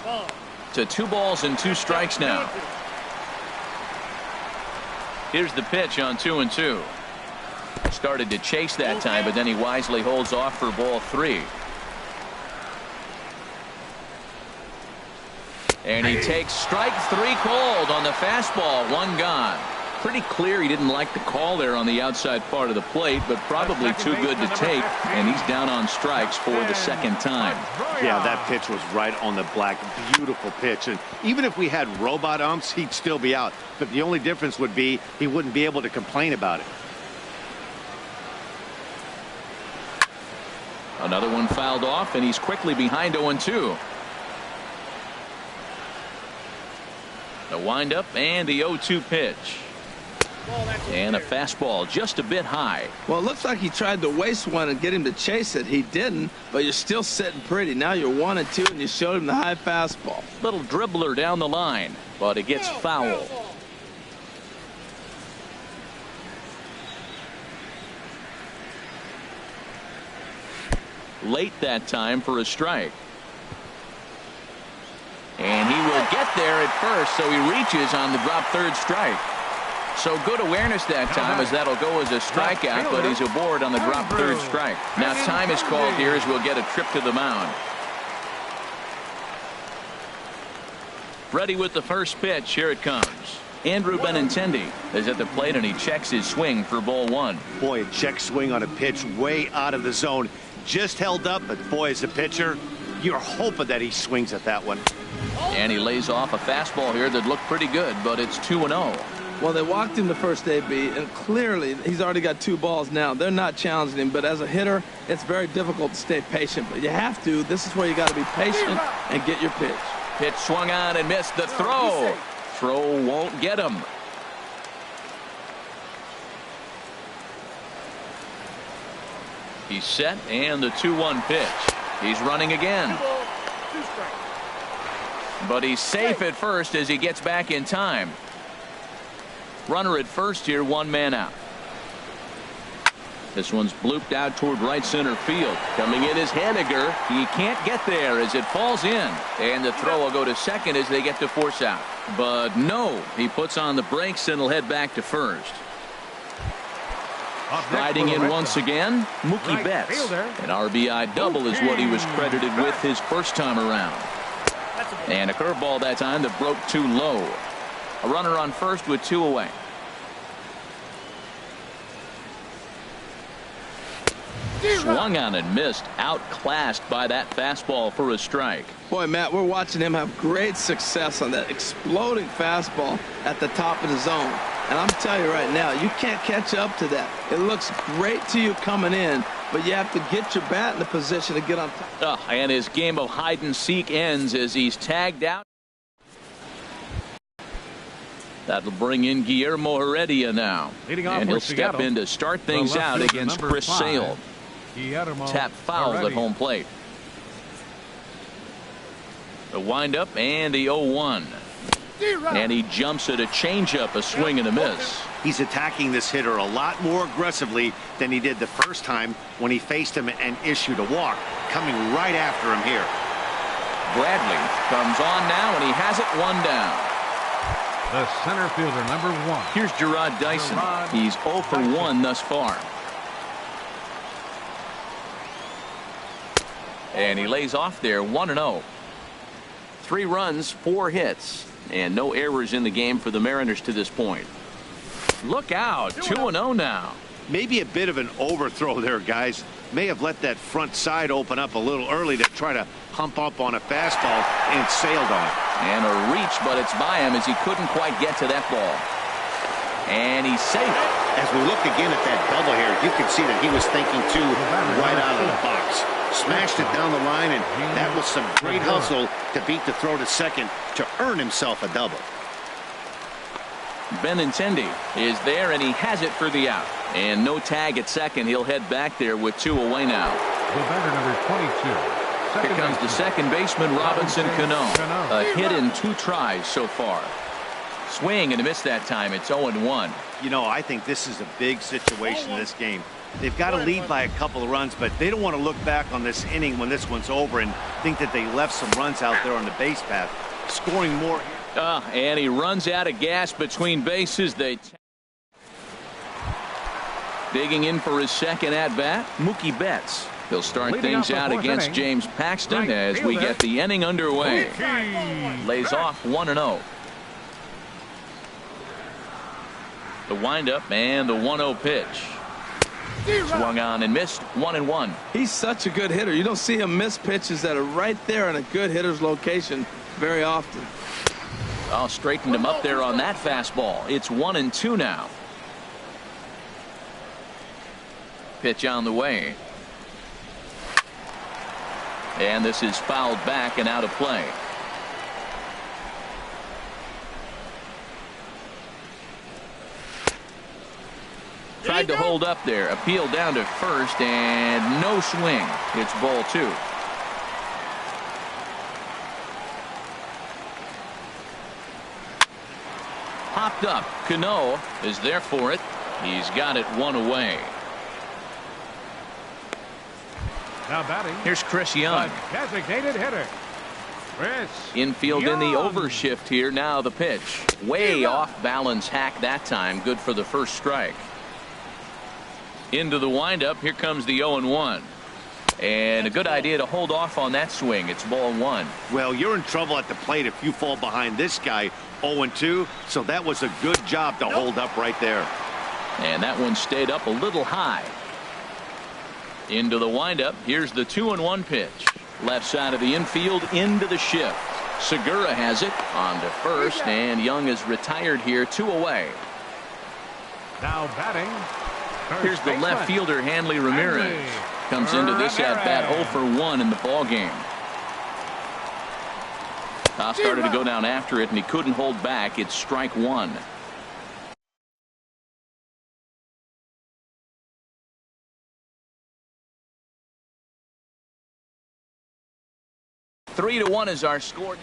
to 2 balls and 2 strikes now. Here's the pitch on 2-2. Started to chase that time, but then he wisely holds off for ball 3. And he takes strike 3 cold on the fastball. 1 gone. Pretty clear he didn't like the call there on the outside part of the plate, but probably too good to take, and he's down on strikes for the second time. Yeah, that pitch was right on the black. Beautiful pitch. And even if we had robot umps, he'd still be out. But the only difference would be he wouldn't be able to complain about it. Another one fouled off, and he's quickly behind 0-2. The windup and the 0-2 pitch. And a fastball just a bit high. Well, it looks like he tried to waste one and get him to chase it. He didn't, but you're still sitting pretty. Now you're 1-2, and you showed him the high fastball. Little dribbler down the line, but it gets foul. Late that time for a strike. And he will get there at first, so he reaches on the drop third strike. So good awareness that time, as that'll go as a strikeout, but he's aboard on the drop third strike. Now time is called here as we'll get a trip to the mound. Ready with the first pitch. Here it comes. Andrew Benintendi is at the plate, and he checks his swing for ball 1. Boy, a check swing on a pitch way out of the zone. Just held up, but boy, as a pitcher, you're hoping that he swings at that one. And he lays off a fastball here that looked pretty good, but it's 2-0. Well, they walked him the first AB, and clearly he's already got 2 balls now. They're not challenging him, but as a hitter, it's very difficult to stay patient. But you have to. This is where you got to be patient and get your pitch. Pitch swung on and missed. The throw. Throw won't get him. He's set, and the 2-1 pitch. He's running again. But he's safe at first as he gets back in time. Runner at first here, 1 man out. This one's blooped out toward right center field. Coming in is Haniger. He can't get there as it falls in. And the throw will go to second as they get to force out. But no, he puts on the brakes and will head back to first. Riding in once again, Mookie Betts. An RBI double is what he was credited with his first time around. And a curveball that time that broke too low. A runner on first with 2 away. Swung on and missed. Outclassed by that fastball for a strike. Boy, Matt, we're watching him have great success on that exploding fastball at the top of the zone. And I'm telling you right now, you can't catch up to that. It looks great to you coming in, but you have to get your bat in the position to get on top. And his game of hide and seek ends as he's tagged out. That'll bring in Guillermo Heredia now. And he'll step in to start things out against Chris Sale. Tap foul at home plate. The windup and the 0-1. And he jumps at a changeup, a swing and a miss. He's attacking this hitter a lot more aggressively than he did the first time when he faced him and issued a walk. Coming right after him here. Bradley comes on now, and he has it 1 down. The center fielder, number 1. Here's Gerard Dyson. He's 0 for 1 thus far. And he lays off there, 1-0. 3 runs, 4 hits, and no errors in the game for the Mariners to this point. Look out, 2-0 now. Maybe a bit of an overthrow there, guys. May have let that front side open up a little early to try to hump up on a fastball and sailed on it. And a reach, but it's by him as he couldn't quite get to that ball. And he's safe. As we look again at that double here, you can see that he was thinking too right out of the box. Smashed it down the line, and that was some great hustle to beat the throw to second to earn himself a double. Benintendi is there, and he has it for the out. And no tag at second. He'll head back there with 2 away now. The batter, number 22. Here comes the second baseman, Robinson Cano. A hit in 2 tries so far. Swing and a miss that time. It's 0-1. You know, I think this is a big situation in this game. They've got to lead by a couple of runs, but they don't want to look back on this inning when this one's over and think that they left some runs out there on the base path. Scoring more. And he runs out of gas between bases. Digging in for his second at-bat, Mookie Betts. He'll start things out against James Paxton as we get the inning underway. Lays off 1-0. The windup and the 1-0 pitch. Swung on and missed, 1-1. He's such a good hitter. You don't see him miss pitches that are right there in a good hitter's location very often. Straightened him up there on that fastball. It's 1-2 now. Pitch on the way. And this is fouled back and out of play. Tried to hold up there. Appeal down to first, and no swing. It's ball 2. Popped up. Cano is there for it. He's got it 1 away. Now batting. Here's Chris Young. Designated hitter. Chris Infield Young. in the overshift here. Now the pitch. Way off balance hack that time. Good for the first strike. Into the windup. Here comes the 0-1. And a good idea to hold off on that swing. It's ball 1. Well, you're in trouble at the plate if you fall behind this guy 0-2. So that was a good job to hold up right there. And that one stayed up a little high. Into the windup. Here's the 2-1 pitch. Left side of the infield into the shift. Segura has it on to first, and Young is retired here, 2 away. Now batting. Here's the left fielder, Hanley Ramirez. Comes into this at bat 0 for 1 in the ball game. Started to go down after it, and he couldn't hold back. It's strike 1. 3-1 is our score.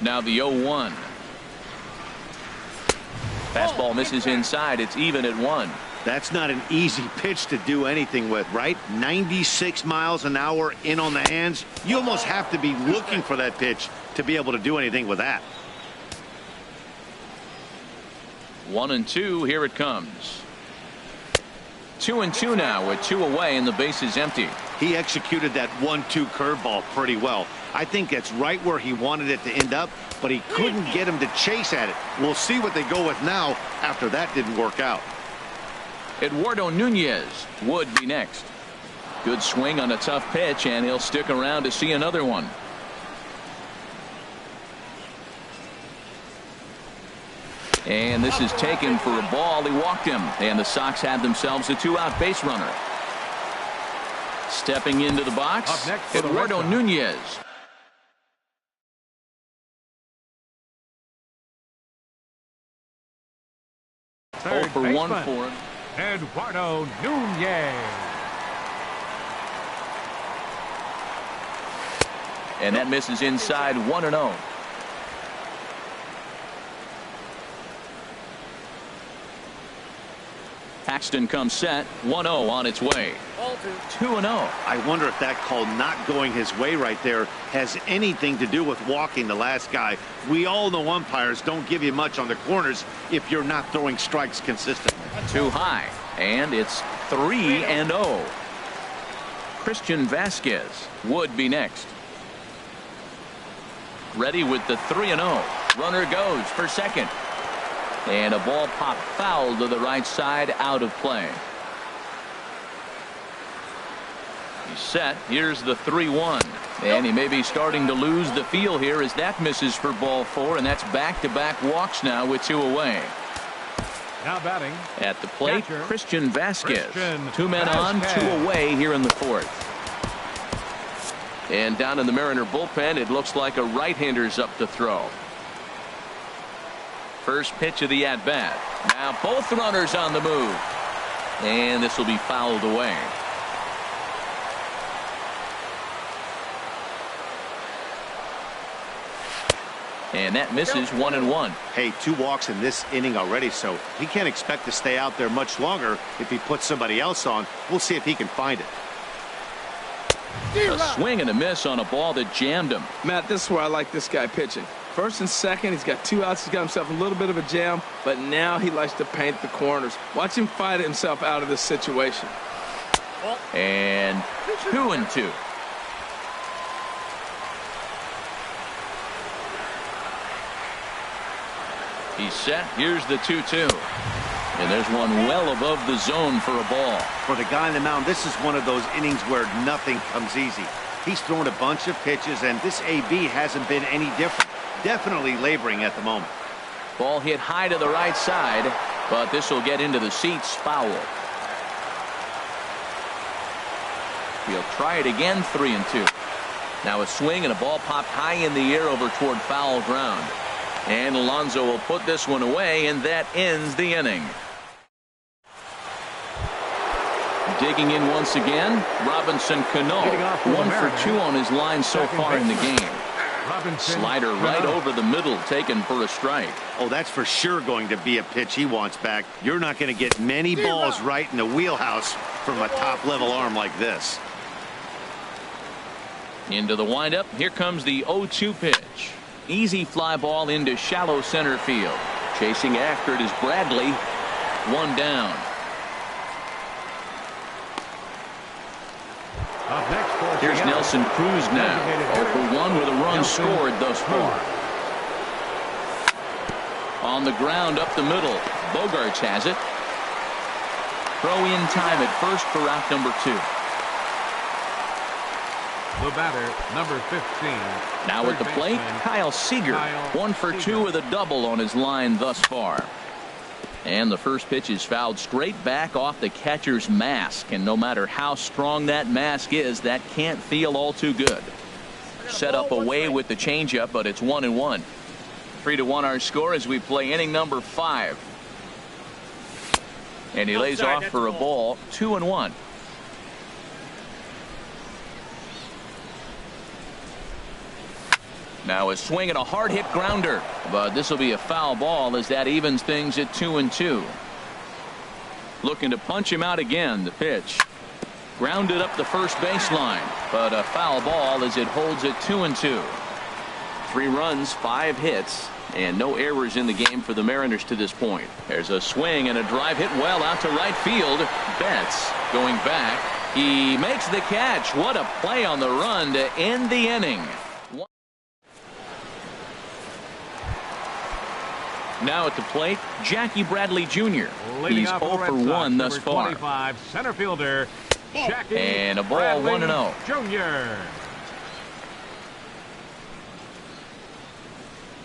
Now the 0-1. Fastball misses inside. It's even at 1. That's not an easy pitch to do anything with, right? 96 miles an hour in on the hands. You almost have to be looking for that pitch to be able to do anything with that. 1-2. Here it comes. 2-2 now with 2 away and the base is empty. He executed that 1-2 curveball pretty well. I think that's right where he wanted it to end up, but he couldn't get him to chase at it. We'll see what they go with now after that didn't work out. Eduardo Nunez would be next. Good swing on a tough pitch, and he'll stick around to see another one. And this is taken for a ball. He walked him, and the Sox have themselves a 2-out base runner. Stepping into the box, Eduardo Nunez. Third 0 for 1 baseman, for him. Eduardo Nunez. And that misses inside. 1-0. Paxton comes set. 1-0 on its way. 2-0. I wonder if that call not going his way right there has anything to do with walking the last guy. We all know umpires don't give you much on the corners if you're not throwing strikes consistently. Too high. And it's 3-0. Christian Vasquez would be next. Ready with the 3-0. Runner goes for second. And a ball popped foul to the right side, out of play. He's set. Here's the 3-1. And he may be starting to lose the feel here as that misses for ball 4. And that's back-to-back walks now with 2 away. Now batting. At the plate, catcher, Christian Vasquez. Christian 2 men on, 2 Vasquez. away here in the 4th. And down in the Mariner bullpen, it looks like a right-hander's up to throw. First pitch of the at-bat. Now both runners on the move. And this will be fouled away. And that misses. 1-1. Hey, 2 walks in this inning already, so he can't expect to stay out there much longer if he puts somebody else on. We'll see if he can find it. A swing and a miss on a ball that jammed him. Matt, this is where I like this guy pitching. First and second, he's got 2 outs. He's got himself a little bit of a jam, but now he likes to paint the corners. Watch him fight himself out of this situation. And 2-2. He's set. Here's the 2-2. And there's one well above the zone for a ball. For the guy on the mound, this is one of those innings where nothing comes easy. He's thrown a bunch of pitches, and this AB hasn't been any different. Definitely laboring at the moment. Ball hit high to the right side, but this will get into the seats. Foul. He'll try it again. 3-2. Now a swing and a ball popped high in the air over toward foul ground. And Alonso will put this one away, and that ends the inning. Digging in once again, Robinson Cano. 1 for 2 on his line so far in the game. Slider right over the middle, taken for a strike. Oh, that's for sure going to be a pitch he wants back. You're not going to get many balls right in the wheelhouse from a top-level arm like this. Into the windup. Here comes the 0-2 pitch. Easy fly ball into shallow center field. Chasing after it is Bradley. 1 down. Up next for Here's Seattle. Nelson Cruz now. 0 for 1 with a run Nelson scored thus far. On the ground up the middle. Bogarts has it. Throw in time at first for out number 2. The batter, number 15. Now at the third plate, baseman, Kyle Seager. Kyle 1 for 2 Seager. with a double on his line thus far. And the first pitch is fouled straight back off the catcher's mask. And no matter how strong that mask is, that can't feel all too good. Set up away with the changeup, but it's 1-1. 3-1 our score as we play inning number 5. And he lays off for a ball. 2-1. Now a swing and a hard hit grounder, but this will be a foul ball as that evens things at 2-2. Looking to punch him out again. The pitch grounded up the first baseline, but a foul ball as it holds at 2-2. 3 runs, 5 hits, and no errors in the game for the Mariners to this point. There's a swing and a drive hit well out to right field. Betts going back. He makes the catch. What a play on the run to end the inning. Now at the plate, Jackie Bradley Jr. He's 0 for 1 thus far. 25, center fielder, Jackie and a ball, 1-0. Jr.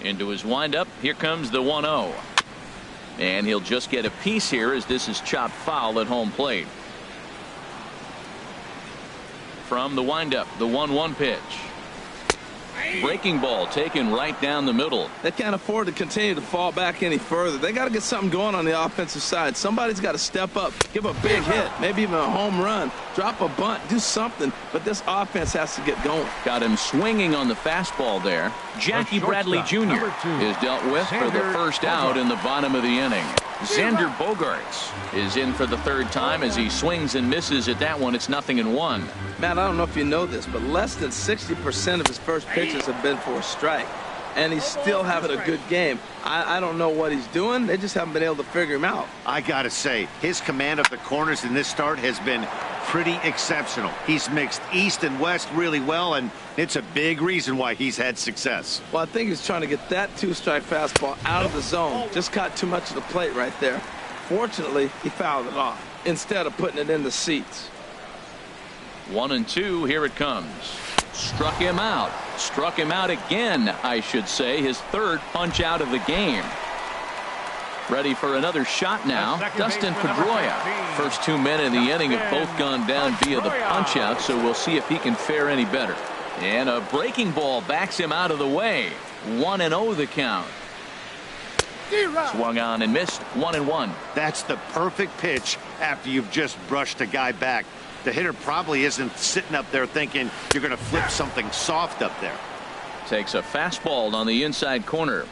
Into his windup. Here comes the 1-0. And he'll just get a piece here as this is chopped foul at home plate. From the windup, the 1-1 pitch. Breaking ball taken right down the middle. They can't afford to continue to fall back any further. They got to get something going on the offensive side. Somebody's got to step up, give a big hit, maybe even a home run, drop a bunt, do something. But this offense has to get going. Got him swinging on the fastball there. Jackie Bradley Jr. is dealt with for the first out in the bottom of the inning. Xander Bogaerts is in for the 3rd time as he swings and misses at that one. It's 0-1. Matt, I don't know if you know this, but less than 60% of his first pitches have been for a strike. And he's still having a good game. I don't know what he's doing. They just haven't been able to figure him out. I got to say, his command of the corners in this start has been pretty exceptional. He's mixed east and west really well, and it's a big reason why he's had success. Well, I think he's trying to get that 2-strike fastball out of the zone. Just caught too much of the plate right there. Fortunately, he fouled it off instead of putting it in the seats. 1-2. Here it comes. Struck him out. Struck him out again, I should say. His 3rd punch out of the game. Ready for another shot now. Dustin Pedroia. First 2 men in the inning have both gone down via the punch out, so we'll see if he can fare any better. And a breaking ball backs him out of the way. 1-0 the count. Swung on and missed. 1-1. That's the perfect pitch after you've just brushed a guy back. The hitter probably isn't sitting up there thinking you're going to flip something soft up there. Takes a fastball on the inside corner.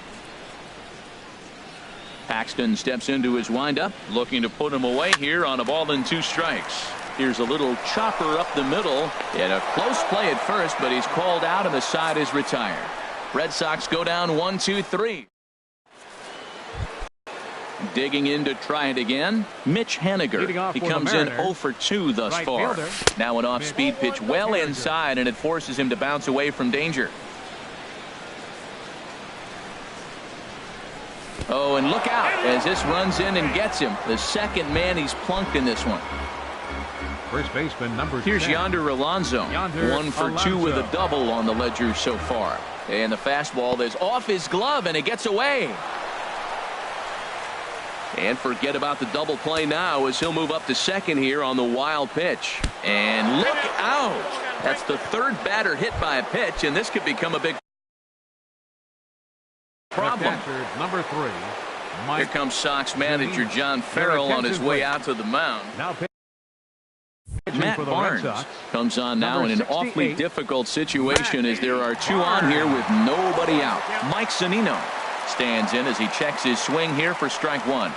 Paxton steps into his windup, looking to put him away here on a ball and 2 strikes. Here's a little chopper up the middle, and a close play at first, but he's called out and the side is retired. Red Sox go down 1-2-3. Digging in to try it again, Mitch Haniger. He comes in 0 for 2 thus far. Now an off-speed pitch well inside, and it forces him to bounce away from danger. Oh, and look out as this runs in and gets him. The 2nd man he's plunked in this one. First baseman number 10. Here's Yonder Alonso. 1 for 2 with a double on the ledger so far. And the fastball is off his glove, and it gets away. And forget about the double play now as he'll move up to 2nd here on the wild pitch. And look out. That's the 3rd batter hit by a pitch, and this could become a big problem. Number 3. Here comes Sox manager John Farrell on his way out to the mound. Matt Barnes comes on now in an awfully difficult situation as there are 2 on here with nobody out. Mike Zunino stands in as he checks his swing here for strike 1.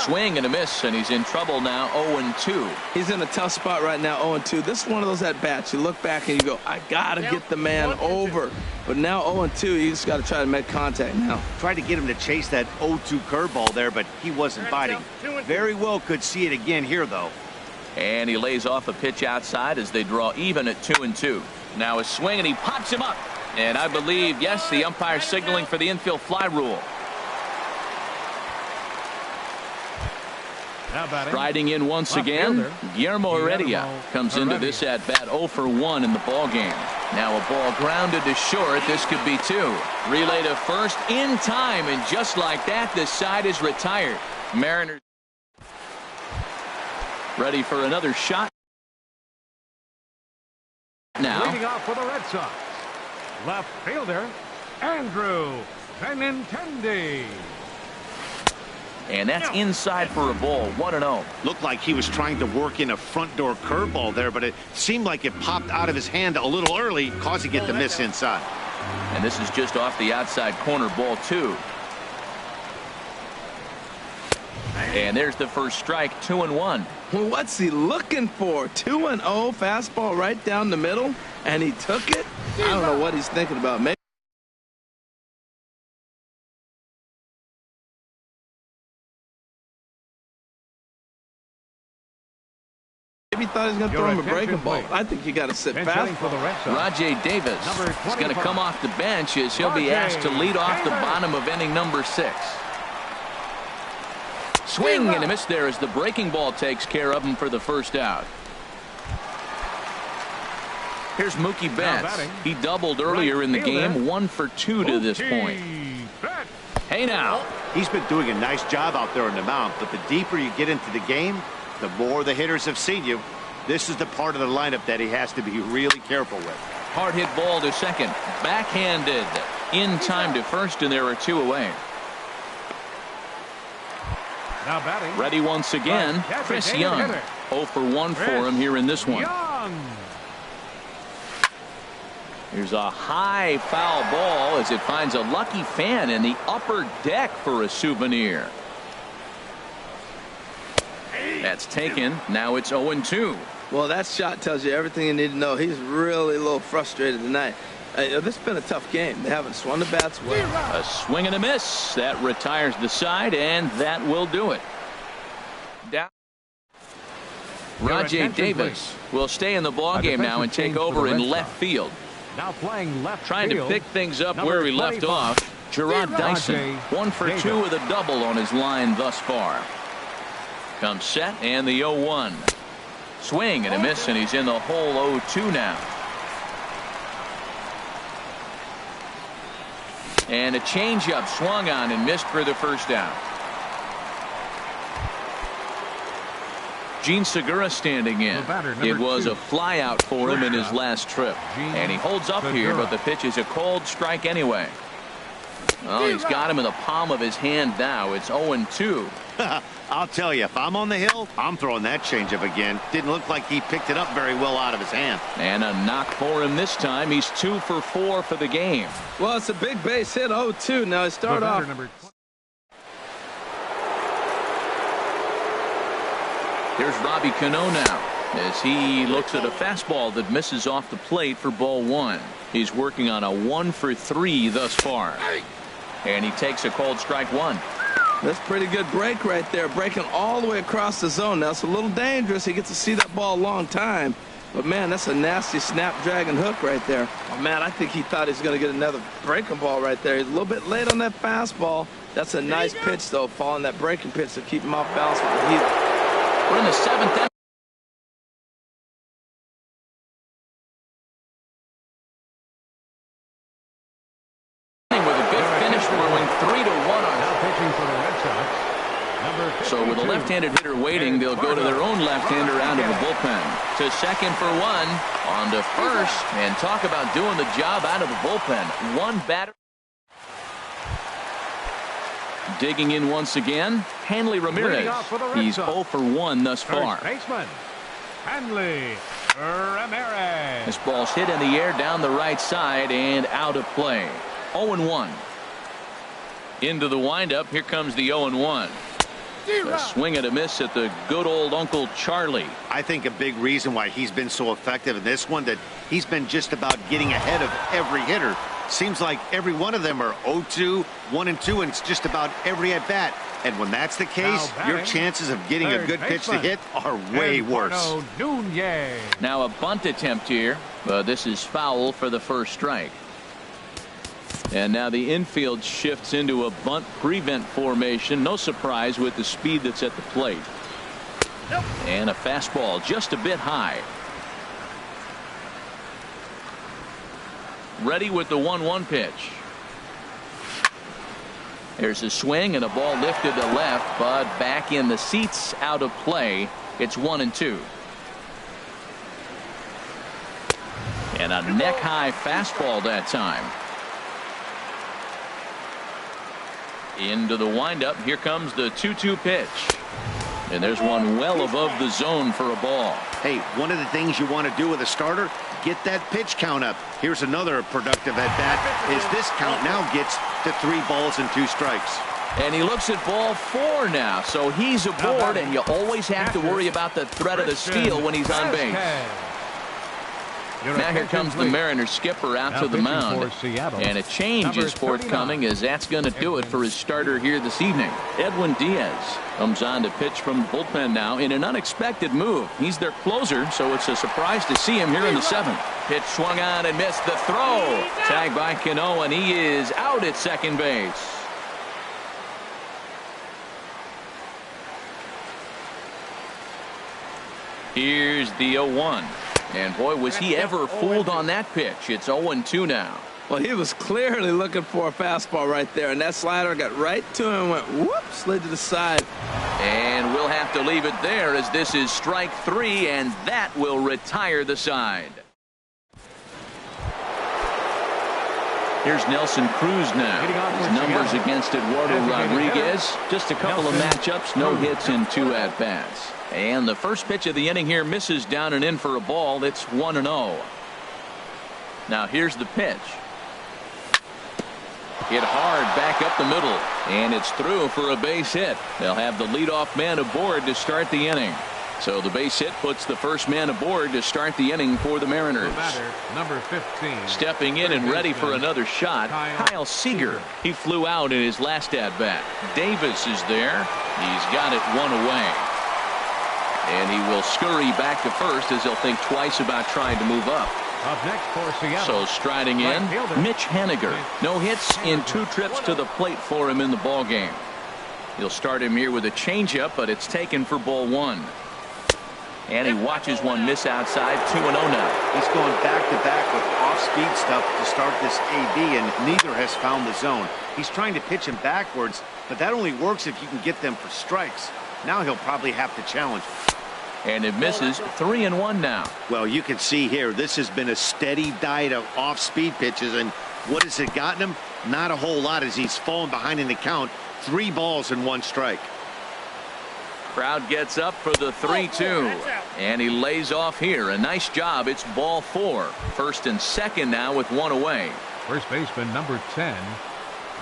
Swing and a miss, and he's in trouble now. 0-2. He's in a tough spot right now. 0-2. This is one of those at bats you look back and you go, I gotta get the man over. But now 0-2, you just got to try to make contact now. Tried to get him to chase that 0-2 curveball there, but he wasn't biting. Very well could see it again here, though. And he lays off a pitch outside as they draw even at 2-2. Now a swing, and he pops him up. And I believe, yes, the umpire signaling for the infield fly rule. Riding in once again, Guillermo Heredia comes into this at bat 0 for 1 in the ball game. Now a ball grounded to short. This could be 2. Relay to first in time, and just like that, the side is retired. Mariners ready for another shot. Now leading off for the Red Sox, left fielder Andrew Benintendi. And that's inside for a ball. 1-0. Looked like he was trying to work in a front door curveball there, but it seemed like it popped out of his hand a little early, causing it to miss inside. And this is just off the outside corner, ball 2. And there's the first strike, 2-1. Well, what's he looking for? 2-0, fastball right down the middle, and he took it? I don't know what he's thinking about. Maybe he thought he was going to throw him a breaking ball. I think you got to sit fast. Rajay Davis is going to come off the bench as he'll be asked to lead off the bottom of inning number 6. Swing and a miss there as the breaking ball takes care of him for the first out. Here's Mookie Betts. He doubled earlier in the game, 1 for 2 to this point. Hey now. He's been doing a nice job out there on the mound, but the deeper you get into the game, the more the hitters have seen you. This is the part of the lineup that he has to be really careful with. Hard hit ball to second. Backhanded. In time to first, and there are 2 away. Now batting. Ready once again, Chris Young. 0 for 1 for him here in this one. Here's a high foul ball as it finds a lucky fan in the upper deck for a souvenir. That's taken. Now it's 0-2. Well, that shot tells you everything you need to know. He's really a little frustrated tonight. This has been a tough game. They haven't swung the bats well. A swing and a miss. That retires the side, and that will do it. Down. Rajay Davis will stay in the ballgame now and take over in left field. Now playing left Trying field, to pick things up where he left off. Gerard Dyson, 1 for 2 with a double on his line thus far. Comes set and the 0-1. Swing and a miss, and he's in the hole 0-2 now. And a changeup swung on and missed for the first down. Gene Segura standing in. It was a fly out for him in his last trip. And he holds up here, but the pitch is a cold strike anyway. Well, he's got him in the palm of his hand now. It's 0-2. I'll tell you, if I'm on the hill, I'm throwing that changeup again. Didn't look like he picked it up very well out of his hand. And a knock for him this time. He's 2 for 4 for the game. Well, it's a big base hit, 0-2. Now he start off. Here's Robbie Cano now as he looks at a fastball that misses off the plate for ball 1. He's working on a 1 for 3 thus far. And he takes a cold strike 1. That's pretty good break right there, breaking all the way across the zone. Now it's a little dangerous. He gets to see that ball a long time, but man, that's a nasty snapdragon hook right there. Oh man, I think he thought he was going to get another breaking ball right there. He's a little bit late on that fastball. That's a nice pitch though, following that breaking pitch to keep him off balance with the heat. We're in the 7th inning. So with a left-handed hitter waiting, they'll go to their own left-hander out of the bullpen. To second for 1, on to first, and talk about doing the job out of the bullpen. 1 batter. Digging in once again, Hanley Ramirez. He's 0 for 1 thus far. Baseman, Hanley Ramirez. This ball's hit in the air down the right side and out of play. 0-1. Into the windup. Here comes the 0-1. A swing and a miss at the good old Uncle Charlie. I think a big reason why he's been so effective in this one, that he's been just about getting ahead of every hitter. Seems like every one of them are 0-2, 1-2, and it's just about every at bat. And when that's the case, your chances of getting a good pitch to hit are way worse. Now a bunt attempt here, but this is foul for the first strike. And now the infield shifts into a bunt prevent formation. No surprise with the speed that's at the plate. And a fastball just a bit high. Ready with the 1-1 pitch. There's a swing and a ball lifted to left, but back in the seats, out of play. It's 1-2. And a neck high fastball that time. Into the windup. Here comes the 2-2 pitch. And there's one well above the zone for a ball. Hey, one of the things you want to do with a starter, get that pitch count up. Here's another productive at-bat as this count now gets to 3 balls and 2 strikes. And he looks at ball 4 now, so he's aboard, and you always have to worry about the threat of the steal when he's on base. Now here comes the Mariners skipper out to the mound. And a change is forthcoming, as that's going to do it for his starter here this evening. Edwin Diaz comes on to pitch from the bullpen now in an unexpected move. He's their closer, so it's a surprise to see him here in the 7th. Pitch swung on and missed. The throw. Tagged by Cano, and he is out at second base. Here's the 0-1. And boy, was he ever fooled on that pitch. It's 0-2 now. Well, he was clearly looking for a fastball right there, and that slider got right to him and went whoop, slid to the side. And we'll have to leave it there, as this is strike 3, and that will retire the side. Here's Nelson Cruz now. His numbers against Eduardo Rodriguez. Just a couple of matchups, no hits in 2 at-bats. And the first pitch of the inning here misses down and in for a ball. It's 1-0. Now here's the pitch. Hit hard back up the middle, and it's through for a base hit. They'll have the leadoff man aboard to start the inning. So the base hit puts the first man aboard to start the inning for the Mariners. Number 15. Stepping in and ready for another shot, Kyle Seager. He flew out in his last at-bat. Davis is there. He's got it 1 away. And he will scurry back to first, as he'll think twice about trying to move up. Up next for Seattle. So striding in, Mitch Haniger. No hits in 2 trips to the plate for him in the ballgame. He'll start him here with a changeup, but it's taken for ball 1. And he watches one miss outside. 2-0 now. He's going back-to-back with off-speed stuff to start this AB, and neither has found the zone. He's trying to pitch him backwards, but that only works if you can get them for strikes. Now he'll probably have to challenge. And it misses. 3-1 now. Well, you can see here, this has been a steady diet of off-speed pitches, and what has it gotten him? Not a whole lot, as he's fallen behind in the count. 3 balls and 1 strike. Crowd gets up for the 3-2, and he lays off here. A nice job. It's ball 4. First and second now with 1 away. First baseman number 10,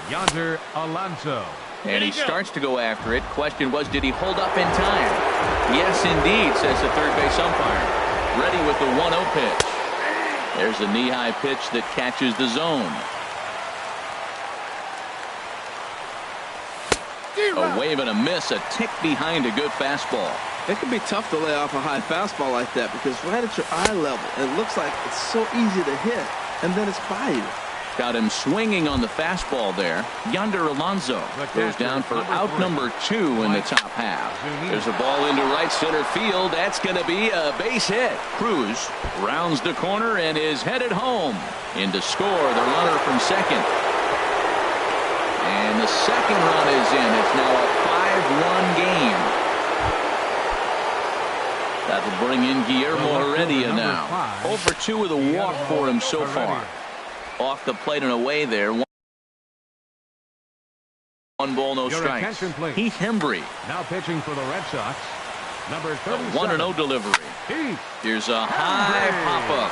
Yonder Alonso. And he starts to go after it. Question was, did he hold up in time? Yes, indeed, says the third base umpire. Ready with the 1-0 pitch. There's a knee-high pitch that catches the zone. A wave and a miss, a tick behind a good fastball. It can be tough to lay off a high fastball like that, because right at your eye level, it looks like it's so easy to hit, and then it's by you. Got him swinging on the fastball there. Yonder Alonso goes down for out number 2 in the top half. There's a ball into right center field. That's going to be a base hit. Cruz rounds the corner and is headed home. In to score the runner from second. And the second run is in. It's now a 5-1 game. That'll bring in Guillermo Heredia now. 0 for 2 with a walk for him so far. Off the plate and away there. 1 ball, no strikes. Heath Hembry. Now pitching for the Red Sox. Number 37. 1-0 delivery. Here's a high pop-up.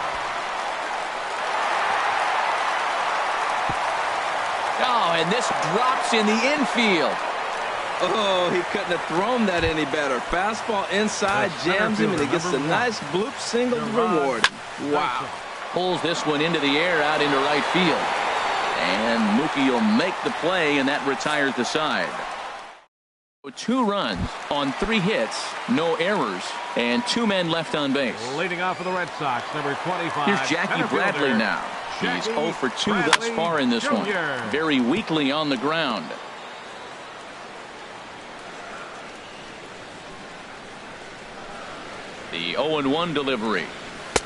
Oh, and this drops in the infield. Oh, he couldn't have thrown that any better. Fastball inside, jams him, and he gets a nice bloop single to reward him. Wow. Pulls this one into the air out into right field. And Mookie will make the play, and that retires the side. 2 runs on 3 hits, no errors, and 2 men left on base. Leading off for the Red Sox, number 25. Here's Jackie Bradley now. He's 0 for 2 thus far in this one. Very weakly on the ground. The 0-1 delivery.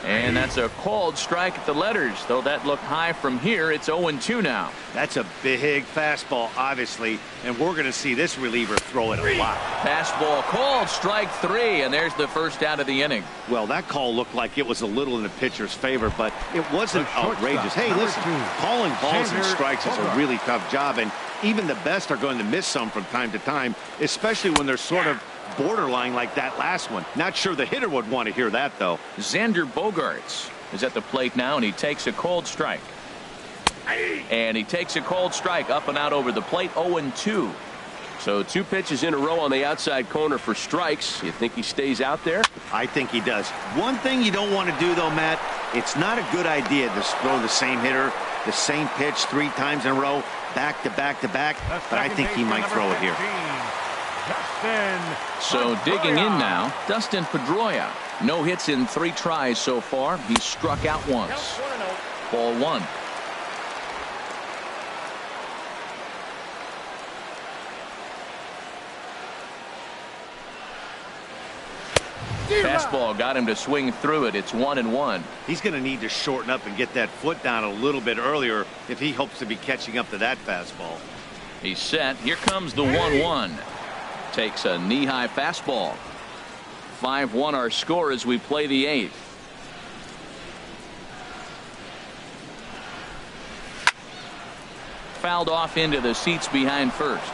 And that's a called strike at the letters. Though that looked high from here, it's 0-2 now. That's a big fastball, obviously, and we're going to see this reliever throw it a lot. Fastball called, strike 3, and there's the first out of the inning. Well, that call looked like it was a little in the pitcher's favor, but it wasn't outrageous. Hey, listen, calling balls and strikes is a really tough job, and even the best are going to miss some from time to time, especially when they're sort of borderline like that last one. Not sure the hitter would want to hear that, though. Xander Bogaerts is at the plate now, and he takes a cold strike. And he takes a cold strike up and out over the plate. 0-2. So 2 pitches in a row on the outside corner for strikes. You think he stays out there? I think he does. One thing you don't want to do, though, Matt, it's not a good idea to throw the same hitter, the same pitch 3 times in a row, back to back to back. But I think he might throw it here. So digging in now, Dustin Pedroia. No hits in 3 tries so far. He's struck out once. Ball 1. Fastball got him to swing through it. It's 1-1. He's going to need to shorten up and get that foot down a little bit earlier if he hopes to be catching up to that fastball. He's set. Here comes the 1-1. Takes a knee-high fastball. 5-1 our score as we play the 8th. Fouled off into the seats behind first.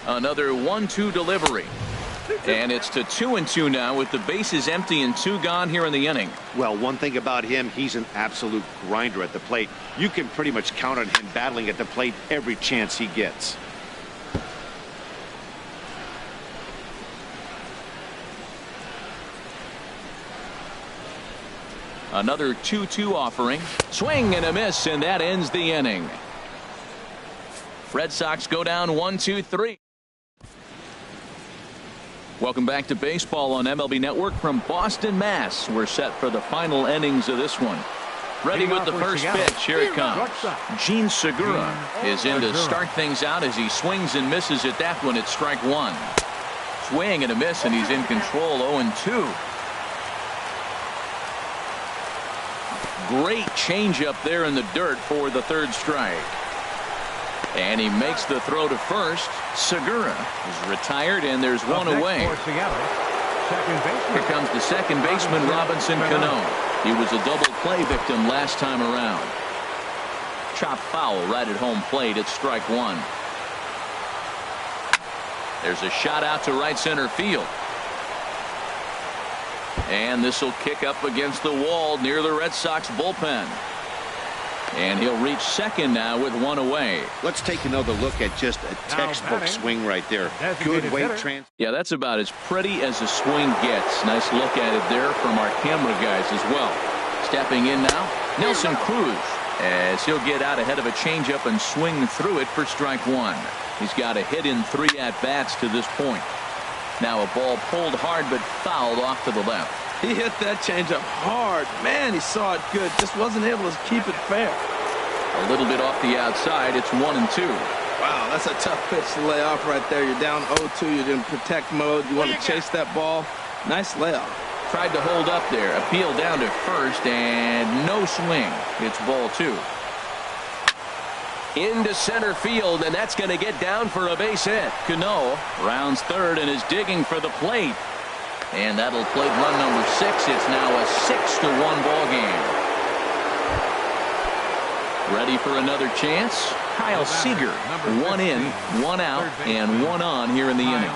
Another 1-2 delivery. And it's to 2-2 now with the bases empty and 2 gone here in the inning. Well, one thing about him, he's an absolute grinder at the plate. You can pretty much count on him battling at the plate every chance he gets. Another 2-2 offering. Swing and a miss, and that ends the inning. Red Sox go down 1-2-3. Welcome back to baseball on MLB Network from Boston, Mass. We're set for the final innings of this one. Ready with the first pitch. Here it comes. Gene Segura is in to start things out as he swings and misses at that one. It's strike 1. Swing and a miss, and he's in control. 0-2. Great changeup there in the dirt for the 3rd strike. And he makes the throw to first. Segura is retired, and there's one away. Here comes the second baseman, Robinson Cano. He was a double play victim last time around. Chop foul right at home plate. It's strike 1. There's a shot out to right center field. And this will kick up against the wall near the Red Sox bullpen. And he'll reach second now with one away. Let's take another look at just a textbook swing right there. Good weight transfer. Yeah, that's about as pretty as a swing gets. Nice look at it there from our camera guys as well. Stepping in now, Nelson Cruz, as he'll get out ahead of a changeup and swing through it for strike 1. He's got a hit in 3 at-bats to this point. Now a ball pulled hard but fouled off to the left. He hit that changeup hard. Man, he saw it good. Just wasn't able to keep it fair. A little bit off the outside. It's 1-2. Wow, that's a tough pitch to lay off right there. You're down 0-2. You're in protect mode. You want to chase that ball. Nice layoff. Tried to hold up there. Appeal down to first, and no swing. It's ball 2. Into center field, and that's going to get down for a base hit. Cano rounds third and is digging for the plate. And that'll plate run number 6. It's now a 6-1 ball game. Ready for another chance? Kyle Seager. 1 in, 1 out, and 1 on here in the inning.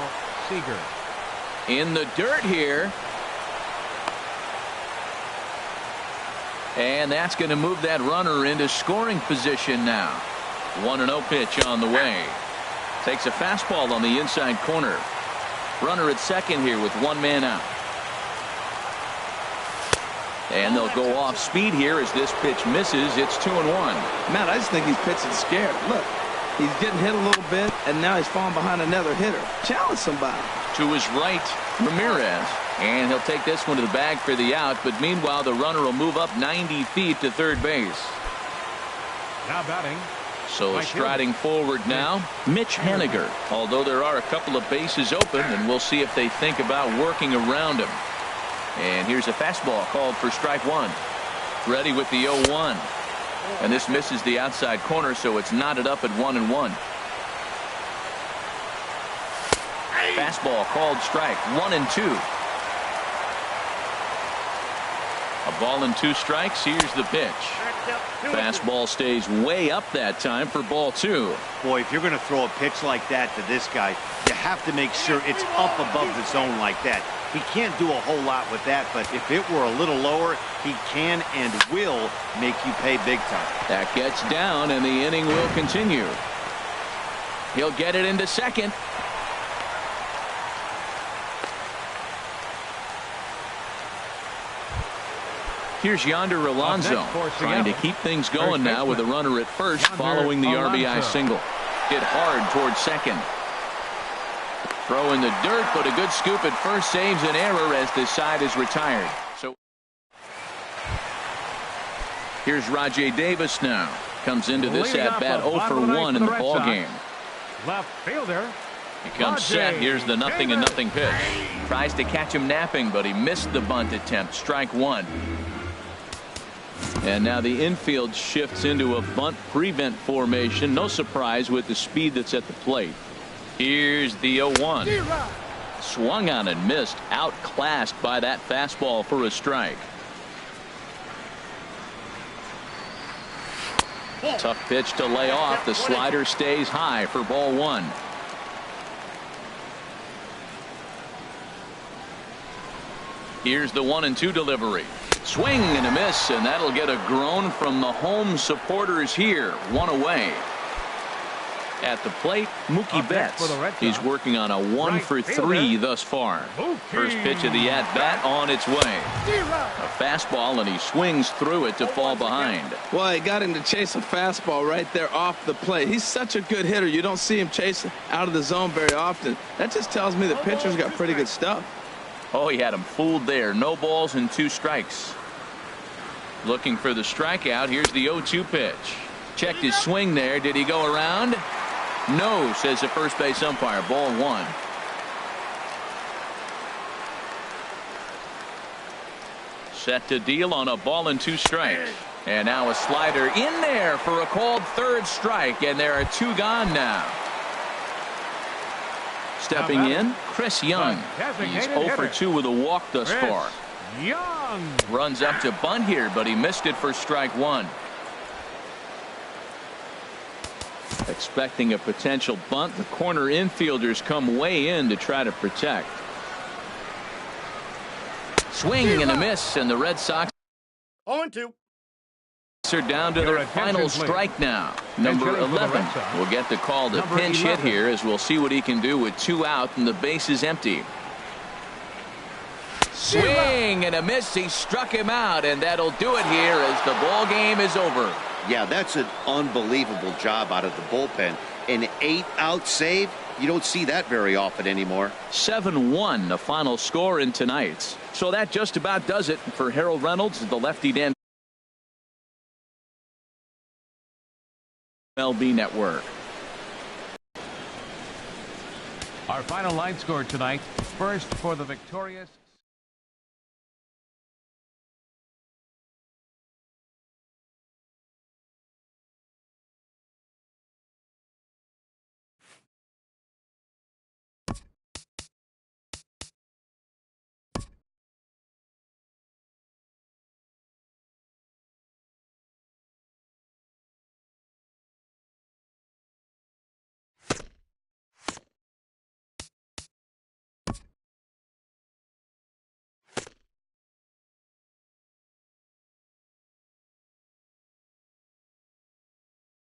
In the dirt here. And that's going to move that runner into scoring position now. 1-0 pitch on the way. Takes a fastball on the inside corner. Runner at second here with 1 man out. And they'll go off speed here as this pitch misses. It's 2-1. Matt, I just think he's pitching scared. Look, he's getting hit a little bit, and now he's falling behind another hitter. Challenge somebody. To his right, Ramirez. And he'll take this one to the bag for the out. But meanwhile, the runner will move up 90 feet to third base. Now batting. So striding forward now, Mitch Haniger. Although there are a couple of bases open, and we'll see if they think about working around him. And here's a fastball called for strike 1. Ready with the 0-1. And this misses the outside corner, so it's knotted up at 1-1. Fastball called strike. 1-2. A ball and 2 strikes. Here's the pitch. Fastball stays way up that time for ball 2. Boy, if you're going to throw a pitch like that to this guy, you have to make sure it's up above the zone like that. He can't do a whole lot with that, but if it were a little lower, he can and will make you pay big time. That gets down, and the inning will continue. He'll get it into second. Here's Yonder Alonso trying to keep things going now with a runner at first following the RBI single. Hit hard towards second. Throw in the dirt, but a good scoop at first saves an error as this side is retired. So here's Rajay Davis now. Comes into this at bat 0 for 1 in the ball game. Left fielder. He comes set. Here's the 0-0 pitch. Tries to catch him napping, but he missed the bunt attempt. Strike 1. And now the infield shifts into a bunt prevent formation. No surprise with the speed that's at the plate. Here's the 0-1. Swung on and missed. Outclassed by that fastball for a strike. Tough pitch to lay off. The slider stays high for ball 1. Here's the 1-2 delivery. Swing and a miss, and that'll get a groan from the home supporters here. 1 away. At the plate, Mookie Betts. He's working on a 1 for 3 thus far. First pitch of the at-bat on its way. A fastball, and he swings through it to fall behind. Well, he got him to chase a fastball right there off the plate. He's such a good hitter. You don't see him chase out of the zone very often. That just tells me the pitcher's got pretty good stuff. Oh, he had him fooled there. No balls and 2 strikes. Looking for the strikeout. Here's the 0-2 pitch. Checked his swing there. Did he go around? No, says the first base umpire. Ball 1. Set to deal on a ball and 2 strikes. And now a slider in there for a called third strike. And there are 2 gone now. Stepping in, Chris Young. He's 0 for 2 with a walk thus far. Young runs up to bunt here, but he missed it for strike 1. Expecting a potential bunt, the corner infielders come way in to try to protect. Swing and a miss, and the Red Sox 0-2. are down to their final strike now. Number 11 will get the call to pinch hit here, as we'll see what he can do with 2 out and the base is empty. Swing and a miss. He struck him out, and that'll do it here as the ball game is over. Yeah, that's an unbelievable job out of the bullpen. An 8-out save, you don't see that very often anymore. 7-1 the final score in tonight's. So that just about does it for Harold Reynolds, the lefty Dan. MLB Network. Our final line score tonight. First for the victorious